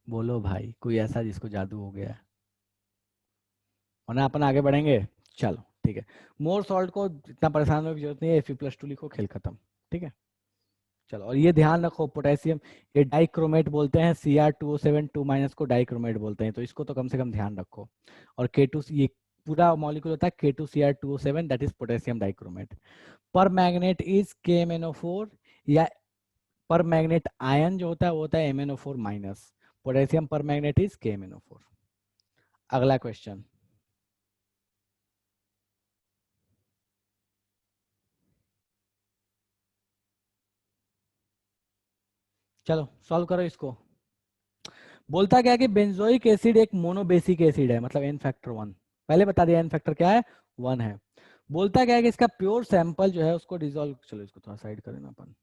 बोलो भाई, कोई ऐसा जिसको जादू हो गया है, वरना अपन आगे बढ़ेंगे। चलो ठीक है, मोर सॉल्ट को इतना परेशान होने की जरूरत नहीं है, Fe+2 लिखो, खेल खत्म। ठीक है, चलो, और ये ध्यान रखो पोटेशियम ये डाइक्रोमेट बोलते हैं, Cr2O7 2- को डाइक्रोमेट बोलते हैं, तो इसको तो कम से कम ध्यान रखो। और K2 ये पूरा मॉलिक्यूल होता है K2Cr2O7 that is potassium dichromate. पर मैग्नेट इज KMnO4, या पर मैग्नेट आयन जो होता है वो होता है MnO4-, पोटेशियम पर मैग्नेट इज KMnO4। अगला क्वेश्चन, चलो सॉल्व करो इसको। बोलता क्या है कि बेंजोइक एसिड एक मोनोबेसिक एसिड है, मतलब एन फैक्टर 1, पहले बता दिया एन फैक्टर क्या है, 1 है। बोलता क्या है कि इसका प्योर सैंपल जो है उसको डिसॉल्व, चलो इसको थोड़ा साइड करें ना अपन।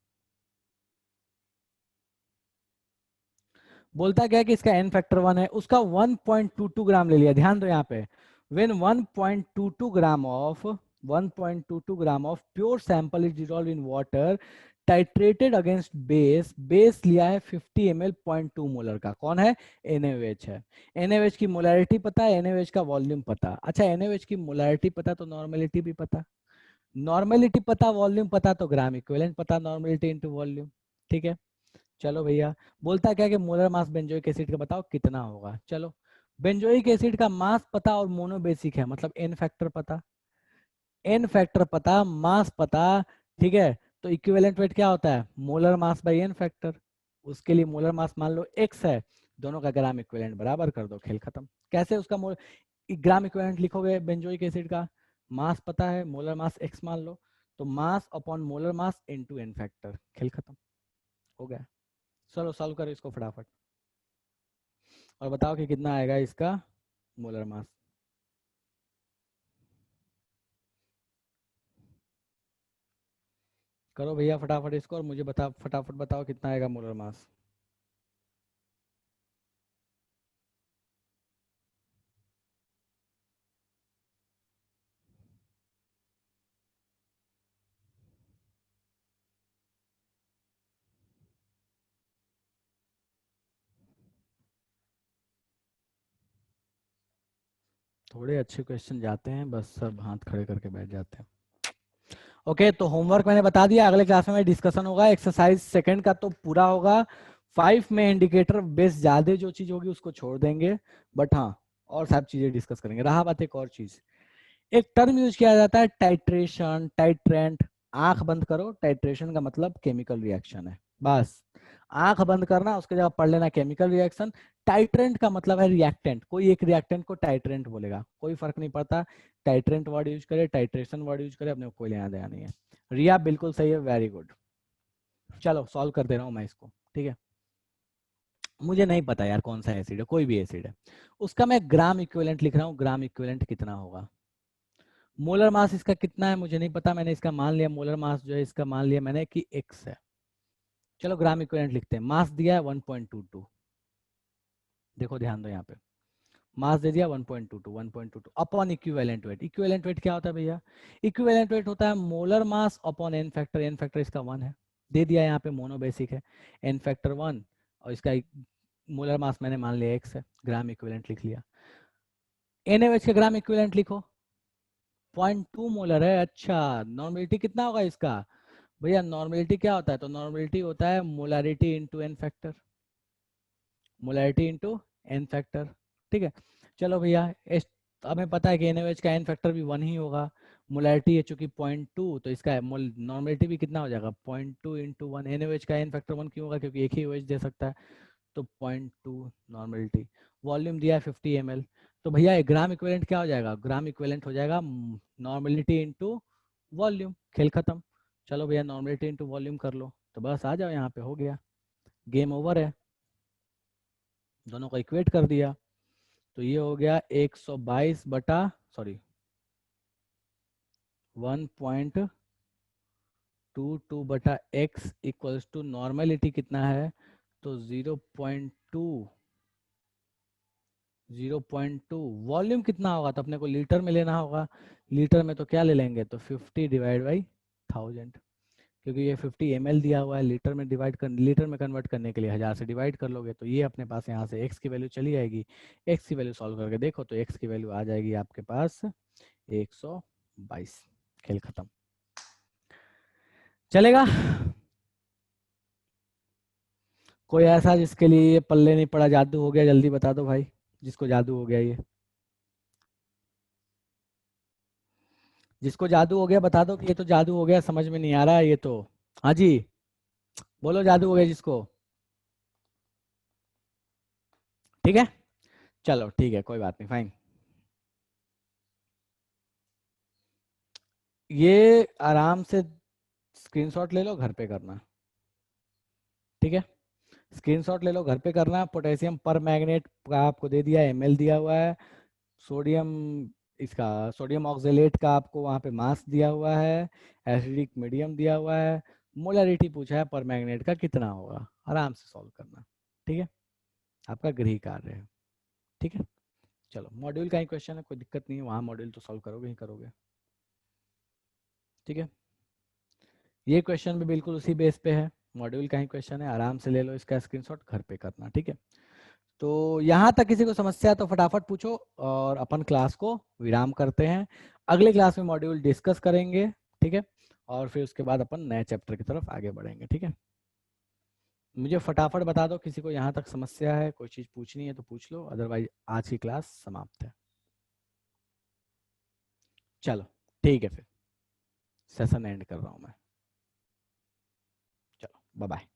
बोलता क्या है कि इसका एन फैक्टर 1 है, उसका 1.22 ग्राम ले लिया, ध्यान दो यहाँ पे, when 1.22 gram of 1.22 gram of pure sample is dissolve in water titrated against base, base लिया है 50 ml 0.2 मोलर का, कौन है, NaOH है। NaOH की मोलैरिटी पता है, NaOH का वॉल्यूम पता, अच्छा NaOH की मोलैरिटी पता तो नॉर्मेलिटी भी पता, नॉर्मेलिटी पता वॉल्यूम पता तो ग्राम इक्विवेलेंट पता, नॉर्मेलिटी इनटू वॉल्यूम। ठीक है, चलो भैया, बोलता क्या कि मोलर मास बेंजोइक एसिड का बताओ कितना होगा। चलो, बेंजोइक एसिड का मास पता और मोनोबेसिक है, मतलब एन फैक्टर पता, एन फैक्टर पता, मास पता। ठीक है, तो इक्विवेलेंट वेट क्या होता है, molar mass by n factor, उसके लिए मोलर मास मान लो x है, दोनों का ग्राम इक्विवेलेंट बराबर कर दो, खेल खत्म। कैसे उसका ग्राम इक्विवेलेंट लिखोगे, बेंजोइक एसिड का मास पता है, मोलर मास x मान लो, तो mass upon molar mass into n factor, खेल खत्म हो गया। चलो सॉल्व करो इसको फटाफट और बताओ कि कितना आएगा इसका मोलर मास। करो भैया फटाफट इसको और मुझे बता, फटाफट बताओ कितना आएगा मोलर मास। थोड़े अच्छे क्वेश्चन जाते हैं, बस सब हाथ खड़े करके बैठ जाते हैं। ओके, तो होमवर्क मैंने बता दिया, अगले क्लास में डिस्कशन होगा, एक्सरसाइज सेकंड का तो पूरा होगा। 5 में इंडिकेटर बेस ज्यादा जो चीज होगी उसको छोड़ देंगे, बट हाँ और सब चीजें डिस्कस करेंगे। रहा बात एक और चीज, एक टर्म यूज किया जाता है टाइट्रेशन, टाइट्रेंट, आंख बंद करो, टाइट्रेशन का मतलब केमिकल रिएक्शन है, बस आंख बंद करना, उसके जगह पढ़ लेना केमिकल रिएक्शन। टाइट्रेंट का मतलब है रिएक्टेंट, कोई एक रिएक्टेंट को टाइट्रेंट बोलेगा, कोई फर्क नहीं पड़ता, टाइट्रेंट वर्ड यूज करे टाइट्रेशन वर्ड यूज करे, अपने को कोई लेना देना नहीं है। रिया बिल्कुल सही है, वेरी गुड। चलो सॉल्व कर दे रहा हूँ मैं इसको, ठीक है। मुझे नहीं पता यार कौन सा एसिड है, कोई भी एसिड है, उसका मैं ग्राम इक्विवेलेंट लिख रहा हूँ, ग्राम इक्विवेलेंट कितना होगा। मोलर मास इसका कितना है मुझे नहीं पता, मैंने इसका मान लिया, मोलर मास जो है इसका मान लिया मैंने कि x है। चलो ग्राम इक्विवेलेंट लिखते हैं, मास दिया है 1.22, देखो ध्यान दो यहाँ पे, मास दे दिया 1.22, 1.22 upon equivalent weight. Equivalent weight क्या होता है भैया, इक्विवेलेंट वेट होता है molar mass upon n factor, n factor इसका 1 है, दे दिया यहाँ पे मोनोबेसिक है, एन फैक्टर 1 और इसका मोलर मास मैंने मान लिया x है, ग्राम इक्विवेलेंट लिख लिया। NaOH का ग्राम इक्विवेलेंट लिखो, 0.2 मोलर है। अच्छा, नॉर्मेलिटी कितना होगा इसका भैया, नॉर्मेलिटी क्या होता है, तो नॉर्मेलिटी होता है molarity into n factor, molarity into n factor. ठीक है। चलो भैया, हमें पता है कि NaOH का n फैक्टर भी 1 ही होगा, मोलैरिटी है चूंकि 0.2, तो इसका नॉर्मेलिटी भी कितना हो जाएगा 0.2 इंटू 1। NaOH का n फैक्टर 1 क्यों होगा, क्योंकि एक ही OH दे सकता है, तो 0.2 नॉर्मेलिटी। वॉल्यूम दिया है 50 ml, तो भैया ग्राम इक्विवेलेंट क्या हो जाएगा, ग्राम इक्विवेलेंट हो जाएगा नॉर्मेलिटी इंटू वॉल्यूम, खेल खत्म। चलो भैया नॉर्मेलिटी इंटू वॉल्यूम कर लो, तो बस आ जाओ यहाँ पे, हो गया, गेम ओवर है, दोनों को इक्वेट कर दिया। तो ये हो गया 122 बटा सॉरी 1.22 बटा x इक्वल्स टू नॉर्मेलिटी कितना है, तो 0.2 वॉल्यूम कितना होगा, तो अपने को लीटर में लेना होगा, लीटर में तो क्या ले लेंगे, तो 50 डिवाइड बाई 1000, क्योंकि ये 50 ml दिया हुआ है, लीटर में लीटर में कन्वर्ट करने के लिए 1000 से डिवाइड कर लोगे, तो ये अपने पास यहाँ से x की वैल्यू चली जाएगी। x की वैल्यू सॉल्व करके देखो, तो x की वैल्यू आ जाएगी आपके पास 122, खेल खत्म। चलेगा, कोई ऐसा जिसके लिए ये पल्ले नहीं पड़ा, जादू हो गया, जल्दी बता दो भाई, जिसको जादू हो गया, ये जिसको जादू हो गया बता दो कि ये तो जादू हो गया, समझ में नहीं आ रहा है ये तो। हाँ जी, बोलो जादू हो गया जिसको। ठीक है, चलो ठीक है, कोई बात नहीं, फाइन। ये आराम से स्क्रीनशॉट ले लो, घर पे करना, ठीक है, स्क्रीनशॉट ले लो, घर पे करना। पोटेशियम पर मैग्नेट का आपको दे दिया, ml दिया हुआ है, सोडियम, इसका सोडियम ऑक्जेलेट का आपको वहाँ पे मास दिया हुआ है, एसिडिक मीडियम दिया हुआ है, मोलरिटी पूछा है पर मैग्नेट का कितना होगा, आराम से सॉल्व करना, ठीक है, आपका गृह कार्य है, ठीक है। चलो मॉड्यूल का ही क्वेश्चन है, कोई दिक्कत नहीं है, वहाँ मॉड्यूल तो सॉल्व करोगे ही करोगे, ठीक है। ये क्वेश्चन भी बिल्कुल उसी बेस पे है, मॉड्यूल का ही क्वेश्चन है, आराम से ले लो इसका स्क्रीनशॉट, घर पे करना, ठीक है। तो यहाँ तक किसी को समस्या तो फटाफट पूछो, और अपन क्लास को विराम करते हैं, अगले क्लास में मॉड्यूल डिस्कस करेंगे, ठीक है, और फिर उसके बाद अपन नए चैप्टर की तरफ आगे बढ़ेंगे, ठीक है। मुझे फटाफट बता दो किसी को यहाँ तक समस्या है, कोई चीज़ पूछनी है तो पूछ लो, अदरवाइज आज की क्लास समाप्त है। चलो ठीक है, फिर सेशन एंड कर रहा हूँ मैं, चलो बाय बाय।